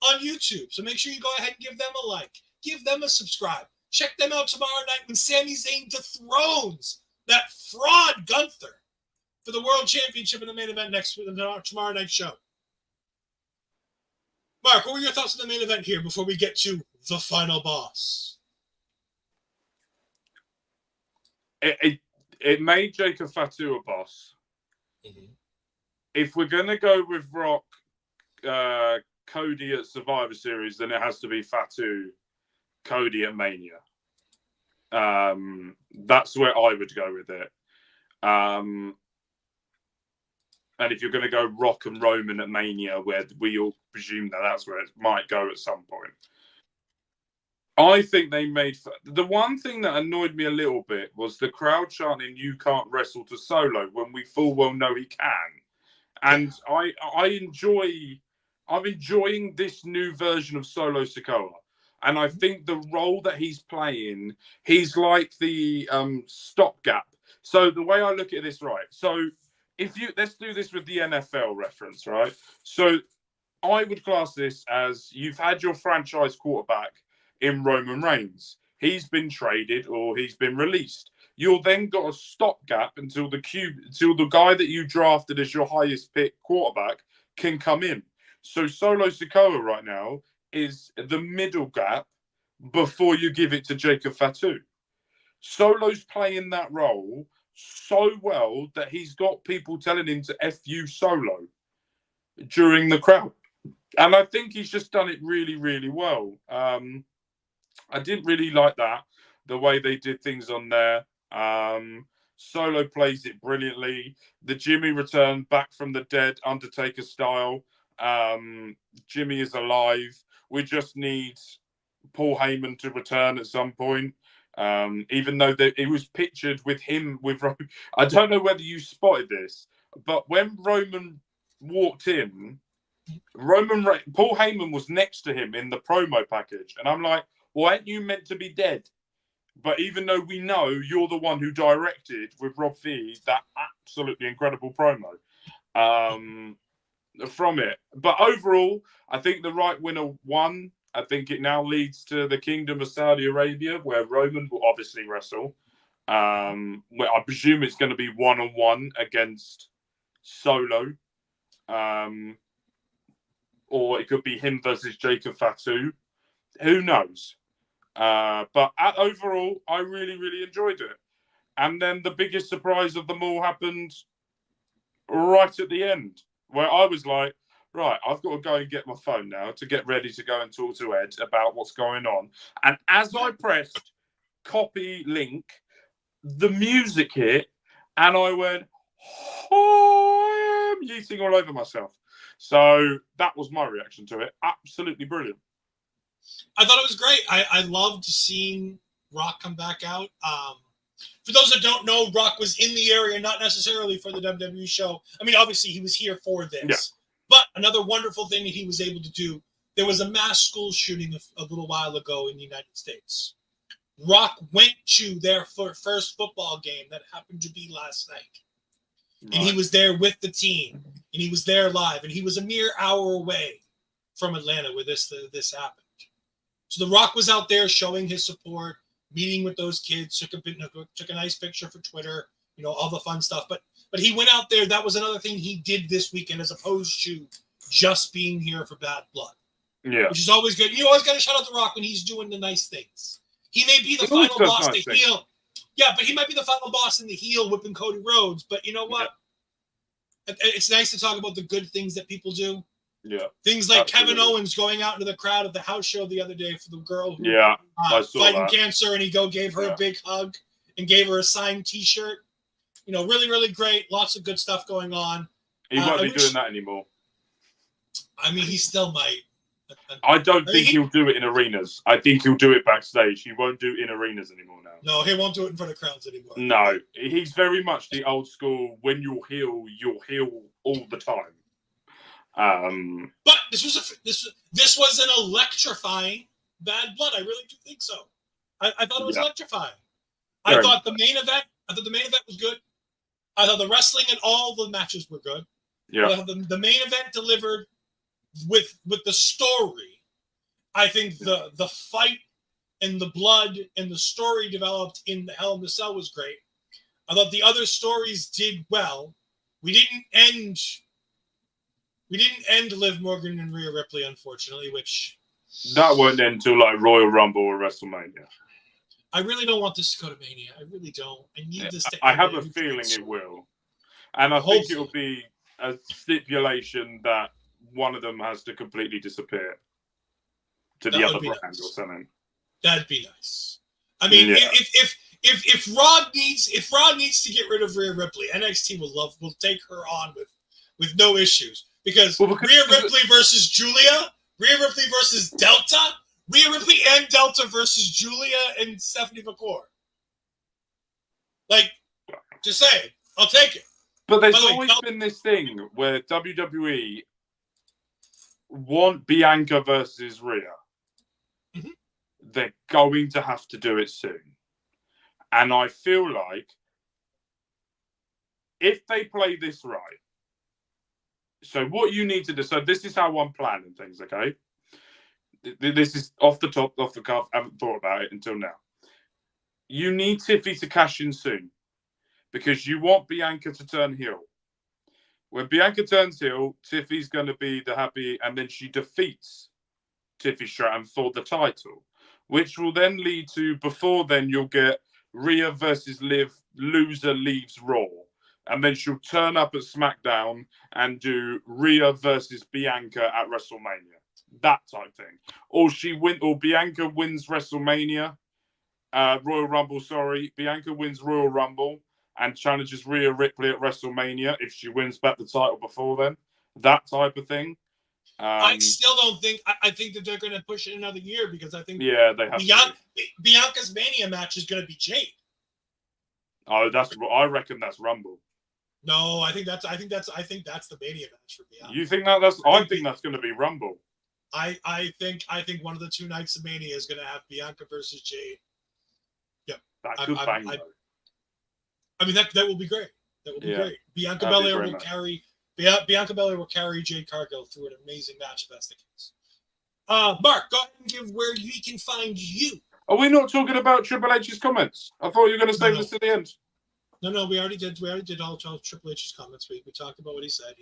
on YouTube. So make sure you go ahead and give them a like. Give them a subscribe. Check them out tomorrow night when Sami Zayn dethrones that fraud Gunther for the World Championship in the main event tomorrow night's show. Mark, what were your thoughts on the main event here before we get to the final boss? It made Jacob Fatu a boss. Mm-hmm. If we're going to go with Rock, Cody at Survivor Series, then it has to be Fatu, Cody at Mania. That's where I would go with it. And if you're going to go Rock and Roman at Mania, where we all presume that that's where it might go at some point. I think they made... The one thing that annoyed me a little bit was the crowd chanting, "You can't wrestle to Solo," when we full well know he can. And I'm enjoying this new version of Solo Sikoa. And I think the role that he's playing, he's like the stopgap. So the way I look at this, right? So let's do this with the NFL reference, right? So I would class this as you've had your franchise quarterback in Roman Reigns. He's been traded or he's been released. You'll then got a stopgap until the guy that you drafted as your highest pick quarterback can come in. So Solo Sikoa right now is the middle gap before you give it to Jacob Fatu. Solo's playing that role so well that he's got people telling him to F you Solo during the crowd. And I think he's just done it really, really well. I didn't really like that, the way they did things on there. Solo plays it brilliantly. The Jimmy return back from the dead, Undertaker style. Jimmy is alive. We just need Paul Heyman to return at some point. Even though it was pictured with him with Roman. I don't know whether you spotted this, but when Roman walked in, Paul Heyman was next to him in the promo package, and I'm like, well, ain't you meant to be dead? But even though we know you're the one who directed with Rob Fee that absolutely incredible promo from it. But overall, I think the right winner won. I think it now leads to the Kingdom of Saudi Arabia, where Roman will obviously wrestle. Where I presume it's going to be 1-on-1 against Solo. Or it could be him versus Jacob Fatu. Who knows? But overall, I really, really enjoyed it. And then the biggest surprise of them all happened right at the end, where I was like, right, I've got to go and get my phone now to get ready to go and talk to Ed about what's going on. And as I pressed copy link, the music hit, and I went, oh, I'm yeeting all over myself. So that was my reaction to it. Absolutely brilliant. I thought it was great. I loved seeing Rock come back out. For those that don't know, Rock was in the area, not necessarily for the WWE show. I mean, obviously, he was here for this. Yeah. But another wonderful thing that he was able to do, there was a mass school shooting a little while ago in the United States. Rock went to their first football game that happened to be last night. Right. And he was there with the team. And he was there live. And he was a mere hour away from Atlanta where this happened. So The Rock was out there showing his support, meeting with those kids, took a nice picture for Twitter, all the fun stuff. But he went out there. That was another thing he did this weekend as opposed to just being here for Bad Blood. Yeah. Which is always good. You always got to shout out The Rock when he's doing the nice things. He may be the final boss, the heel. Yeah, but he might be the final boss in the heel whipping Cody Rhodes. But you know what? Yeah. It's nice to talk about the good things that people do. Yeah. Things like Kevin Owens going out into the crowd at the house show the other day for the girl who fighting cancer, and he gave her a big hug and gave her a signed T-shirt. Really, really great. Lots of good stuff going on. He won't be doing that anymore. I mean, he still might. I don't think he'll do it in arenas. I think he'll do it backstage. He won't do it in arenas anymore now. No, he won't do it in front of crowds anymore. No, he's very much the old school. When you'll heal all the time. But this was an electrifying Bad Blood. I really do think so. I thought it was electrifying. I thought the main event was good. I thought the wrestling and all the matches were good. Yeah. The main event delivered with the story. I think the fight and the blood and the story developed in the Hell in the Cell was great. I thought the other stories did well. We didn't end Liv Morgan and Rhea Ripley, unfortunately, which that won't end until like Royal Rumble or WrestleMania. I really don't want this to go to Mania. I really don't. I need this to. I have a feeling it will, and I think it will be a stipulation that one of them has to completely disappear to the other brand or something. That'd be nice. I mean, if Raw needs to get rid of Rhea Ripley, NXT will take her on with no issues. Because Rhea Ripley versus Julia, Rhea Ripley versus Delta, Rhea Ripley and Delta versus Julia and Stephanie McCoy. Like, just saying, I'll take it. But there's always been this thing where WWE want Bianca versus Rhea. Mm-hmm. They're going to have to do it soon. And I feel like if they play this right, so what you need to do, so this is how I'm planning things, okay? This is off the cuff. I haven't thought about it until now. You need Tiffy to cash in soon because you want Bianca to turn heel. When Bianca turns heel, Tiffy's going to be the happy, and then she defeats Tiffy Stratton for the title, which will then lead to, before then, you'll get Rhea versus Liv, loser leaves Raw. And then she'll turn up at SmackDown and do Rhea versus Bianca at WrestleMania. That type thing. Or Bianca wins WrestleMania, Royal Rumble, sorry. Bianca wins Royal Rumble and challenges Rhea Ripley at WrestleMania if she wins back the title before then. That type of thing. I still don't think... I think that they're going to push it another year because I think... Yeah, they have Bianca's Mania match is going to be Jade. Oh, I reckon that's Rumble. No, I think that's the Mania match for Bianca. You think that's? I think that's going to be Rumble. I think one of the two nights of Mania is going to have Bianca versus Jade. Yep. That could bang. I mean that will be great. That will be great. Bianca Belair will carry Jade Cargill through an amazing match if that's the case. Mark, go ahead and give where we can find you. Are we not talking about Triple H's comments? I thought you were going to save this to the end. No, we already did. We already did all Triple H's comments. We talked about what he said.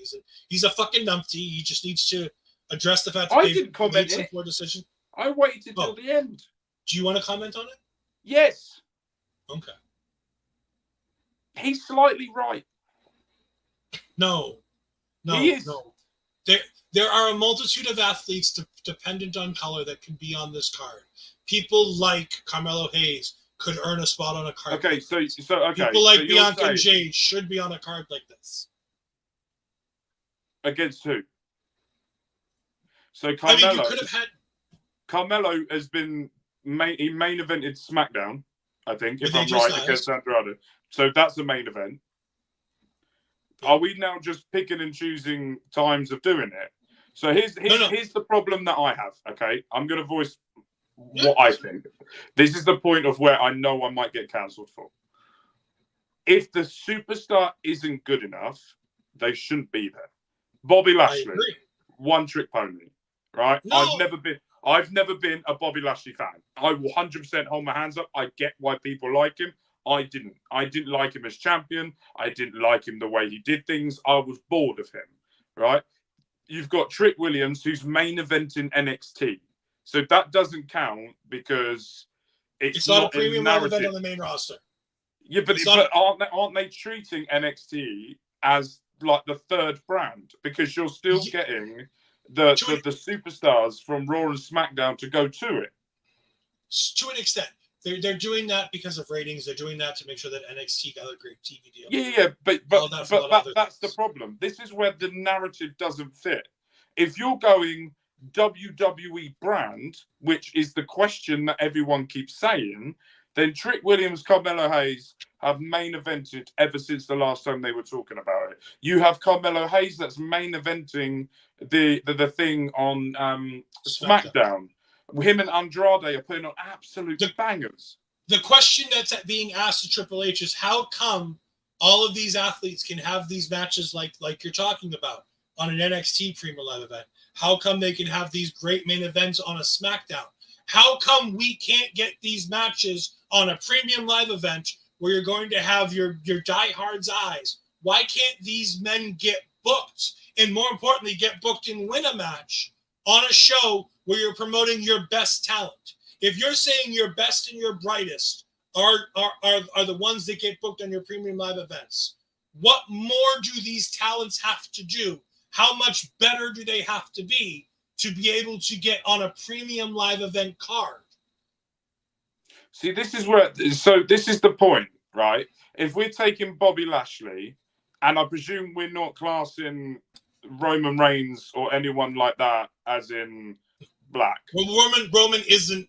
He's a fucking numpty. He just needs to address the fact that they made some poor decision. I waited till the end. Do you want to comment on it? Yes. Okay. He's slightly right. No. He is. No. There are a multitude of athletes dependent on color that can be on this card. People like Carmelo Hayes could earn a spot on a card. Okay, so people like Bianca and Jade should be on a card like this. Against who? So Carmelo. I mean, you could have had Carmelo has been main evented SmackDown, I think, if With I'm AJ right, Styles. against Andrade. So that's the main event. Are we now just picking and choosing times of doing it? So here's the problem that I have. Okay, I'm going to voice what I think. This is the point of where I know I might get cancelled for. If the superstar isn't good enough, they shouldn't be there. Bobby Lashley, one trick pony, right? No. I've never been a Bobby Lashley fan. I will 100% hold my hands up. I get why people like him. I didn't like him as champion. I didn't like him the way he did things. I was bored of him, right? You've got Trick Williams, who's main eventing NXT. So that doesn't count because it's not not a premium narrative event on the main roster. Yeah, but aren't they treating NXT as like the third brand? Because you're still getting the superstars from Raw and SmackDown to go to it. To an extent. They're doing that because of ratings. They're doing that to make sure that NXT got a great TV deal. Yeah, but that's the problem. This is where the narrative doesn't fit. If you're going WWE brand, which is the question that everyone keeps saying, then Trick Williams, Carmelo Hayes have main evented ever since the last time they were talking about it. You have Carmelo Hayes that's main eventing the thing on SmackDown. Him and Andrade are putting on absolute bangers. The question that's being asked to Triple H is how come all of these athletes can have these matches like you're talking about on an NXT Premium Live event? How come they can have these great main events on a SmackDown? How come we can't get these matches on a Premium Live event where you're going to have your diehards' eyes? Why can't these men get booked? And more importantly, get booked and win a match on a show where you're promoting your best talent. If you're saying your best and your brightest are the ones that get booked on your Premium Live events, what more do these talents have to do? How much better do they have to be able to get on a Premium Live event card? See, this is the point, right? If we're taking Bobby Lashley, and I presume we're not classing Roman Reigns or anyone like that as in black. Well, Roman isn't.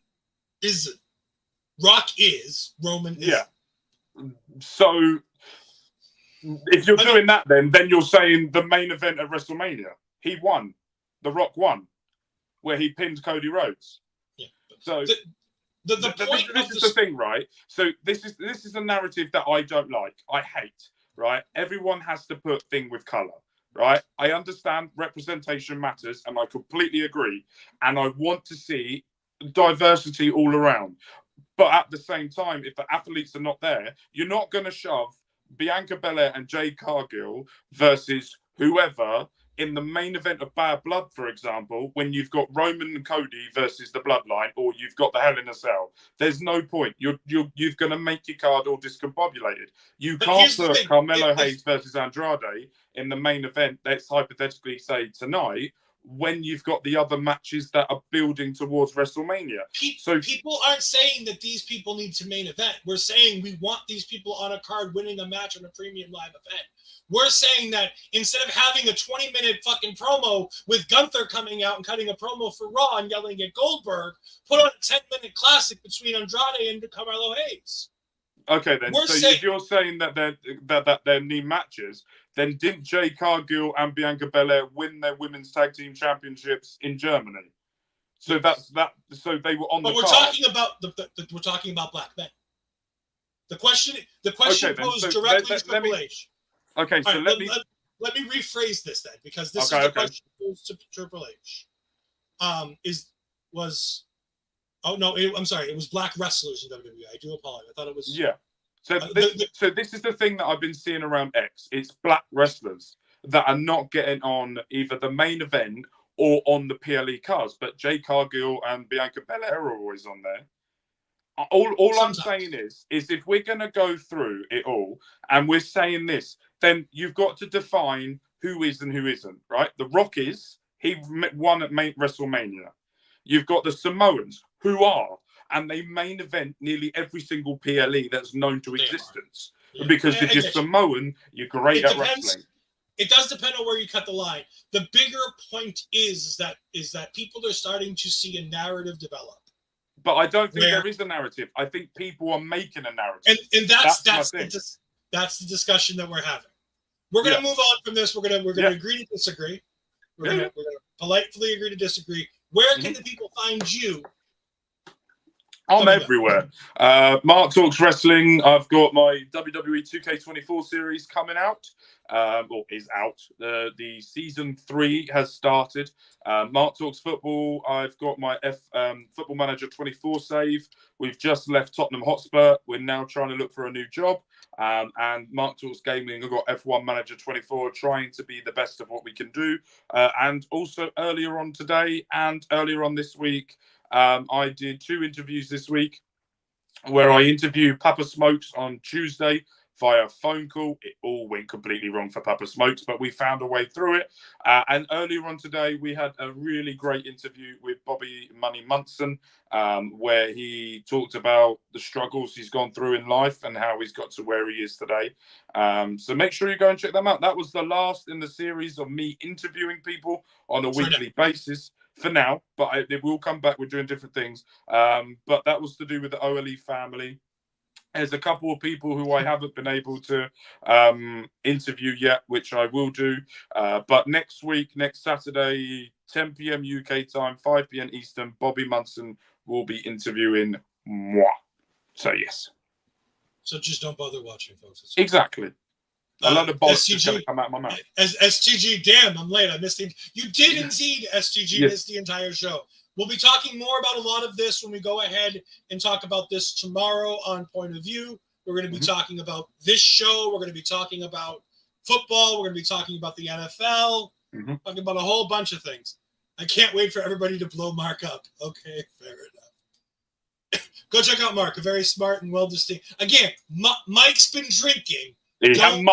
Rock is. Roman isn't. Yeah. So if you're doing that, then you're saying the main event at WrestleMania, he won. The Rock won, where he pinned Cody Rhodes. Yeah. So the point this is the thing, right? So this is a narrative that I don't like. I hate. Right? Everyone has to put thing with color. Right? I understand representation matters, and I completely agree. And I want to see diversity all around. But at the same time, if the athletes are not there, you're not going to shove Bianca Belair and Jade Cargill versus whoever in the main event of Bad Blood, for example, when you've got Roman and Cody versus the Bloodline, or you've got the Hell in a Cell. There's no point. You're going to make your card all discombobulated. You can't put Carmelo Hayes versus Andrade in the main event, let's hypothetically say tonight, when you've got the other matches that are building towards WrestleMania. So people aren't saying that these people need to main event. We're saying we want these people on a card winning a match on a Premium Live event. We're saying that instead of having a 20-minute fucking promo with Gunther coming out and cutting a promo for Raw and yelling at Goldberg, put on a 10-minute classic between Andrade and Carmelo Hayes. Okay, then. If you're saying that they're knee matches, then didn't Jade Cargill and Bianca Belair win their women's tag team championships in Germany? So that's that. So they were on the. But we're talking about black men. The question posed directly to Triple H. Okay, so let me rephrase this then, because this is the question posed to Triple H. I'm sorry. It was black wrestlers in WWE. I do apologize. I thought it was. Yeah. So this is the thing that I've been seeing around X. It's black wrestlers that are not getting on either the main event or on the PLE cards. But Jade Cargill and Bianca Belair are always on there. All I'm saying is if we're going to go through it all and we're saying this, then you've got to define who is and who isn't, right? The Rock is. He won at WrestleMania. You've got the Samoans, who are, and they main event nearly every single PLE that's known to existence. Yeah. Because if you're Samoan, you're great at wrestling. It does depend on where you cut the line. The bigger point is that people are starting to see a narrative develop. But I don't think there is a narrative. I think people are making a narrative. And that's the discussion that we're having. We're going to move on from this. We're going to agree to disagree. We're going to politely agree to disagree. Where can the people find you? I'm everywhere. Mark Talks Wrestling. I've got my WWE 2K24 series coming out, or is out. The season 3 has started. Mark Talks Football. I've got my Football Manager 24 save. We've just left Tottenham Hotspur. We're now trying to look for a new job. And Mark Talks Gaming, I've got F1 Manager 24, trying to be the best of what we can do. And also earlier on today and earlier on this week, I did 2 interviews this week where I interviewed Papa Smokes on Tuesday via phone call. It all went completely wrong for Papa Smokes, but we found a way through it. And earlier on today, we had a really great interview with Bobby Money Munson, where he talked about the struggles he's gone through in life and how he's got to where he is today. So make sure you go and check them out. That was the last in the series of me interviewing people on a weekly basis. For now, but it will come back. We're doing different things. But that was to do with the OLE family. There's a couple of people who I haven't been able to interview yet, which I will do. But next week, next Saturday, 10 p.m. UK time, 5 p.m. Eastern, Bobby Munson will be interviewing moi. So, yes. So just don't bother watching, folks. Exactly. A lot of bollocks is going to come out of my mouth. STG, damn, I'm late. I missed it. You did indeed, STG, miss the entire show. We'll be talking more about a lot of this when we go ahead and talk about this tomorrow on Point of View. We're going to be talking about this show. We're going to be talking about football. We're going to be talking about the NFL. Talking about a whole bunch of things. I can't wait for everybody to blow Mark up. Okay, fair enough. Go check out Mark, a very smart and well-distinct. Again, Mike's been drinking. Don't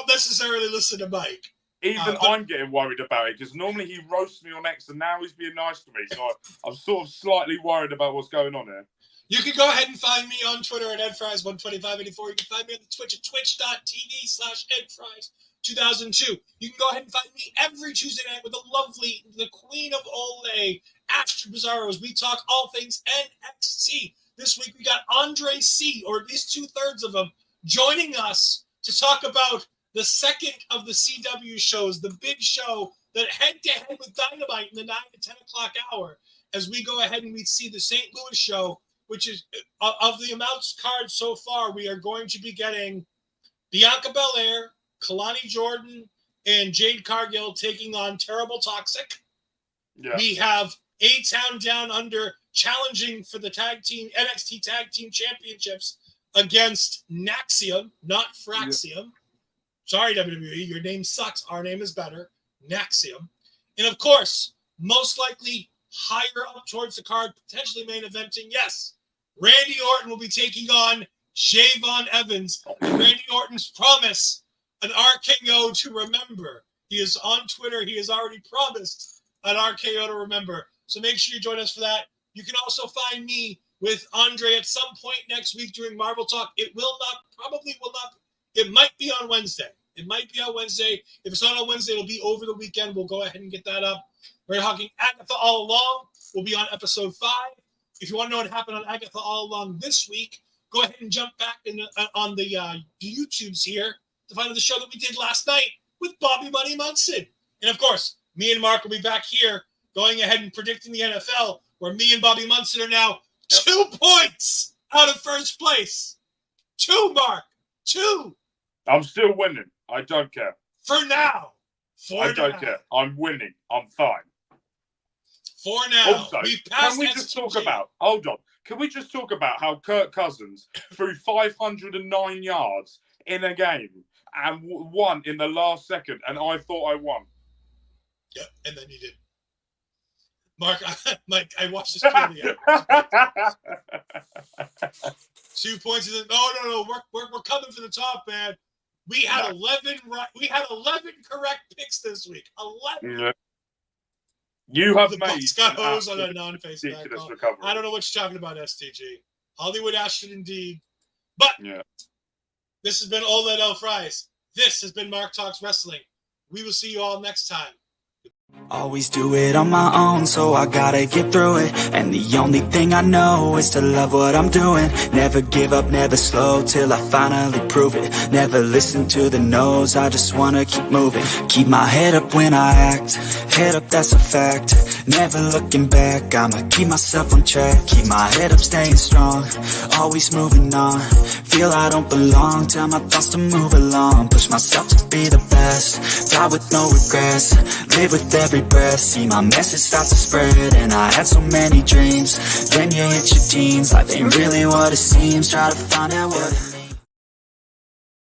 necessarily listen to Mike. Even I'm getting worried about it because normally he roasts me on X and now he's being nice to me. So I'm sort of slightly worried about what's going on here. You can go ahead and find me on Twitter at EdFries12584. You can find me on the Twitch at twitch.tv/EdFries2002. You can go ahead and find me every Tuesday night with the queen of Ole, Astrid Bizarros. We talk all things NXT. This week we got Andre C, or at least 2/3 of them, joining us to talk about the second of the CW shows, the big show that head-to-head with Dynamite in the 9 to 10 o'clock hour, as we go ahead and we see the St. Louis show, which is, of the amounts card so far, we are going to be getting Bianca Belair, Kalani Jordan, and Jade Cargill taking on Terrible Toxic. Yeah. We have A-Town Down Under challenging for the NXT Tag Team Championships against Naxium, not Fraxium. Yep. Sorry, WWE, your name sucks. Our name is better. Naxium. And of course, most likely higher up towards the card, potentially main eventing, yes, Randy Orton will be taking on Javon Evans. Randy Orton's promise, an RKO to remember. He is on Twitter. He has already promised an RKO to remember. So make sure you join us for that. You can also find me with Andre at some point next week during Marvel Talk. It might be on Wednesday. If it's not on Wednesday, it'll be over the weekend. We'll go ahead and get that up. We're talking Agatha All Along. We'll be on episode 5. If you want to know what happened on Agatha All Along this week, go ahead and jump back on the YouTubes here to find out the show that we did last night with Bobby Money Munson. And of course, me and Mark will be back here going ahead and predicting the NFL, where me and Bobby Munson are now 2 points out of first place. 2, Mark. 2. I'm still winning. I don't care. For now. I don't care. I'm winning. I'm fine. For now. Also, can we just talk about, hold on. Can we just talk about how Kirk Cousins threw 509 yards in a game and won in the last second, and I thought I won? Yeah, and then you did. Mark, I watched this video. 2 points. No. We're coming for the top, man. We had 11 right. We had 11 correct picks this week. 11. Yeah. You have made Scott Hose on a non-face recovery. I don't know what you're talking about, STG. Hollywood Ashford indeed. But this has been Ole L Fries. This has been Mark Talks Wrestling. We will see you all next time. Always do it on my own, so I gotta get through it. And the only thing I know is to love what I'm doing. Never give up, never slow, till I finally prove it. Never listen to the no's, I just wanna keep moving. Keep my head up when I act, head up, that's a fact. Never looking back, I'ma keep myself on track. Keep my head up, staying strong, always moving on. Feel I don't belong, tell my thoughts to move along. Push myself to be the best, die with no regrets. Live with every breath, see my message start to spread. And I had so many dreams, then you hit your teens. Life ain't really what it seems, try to find out what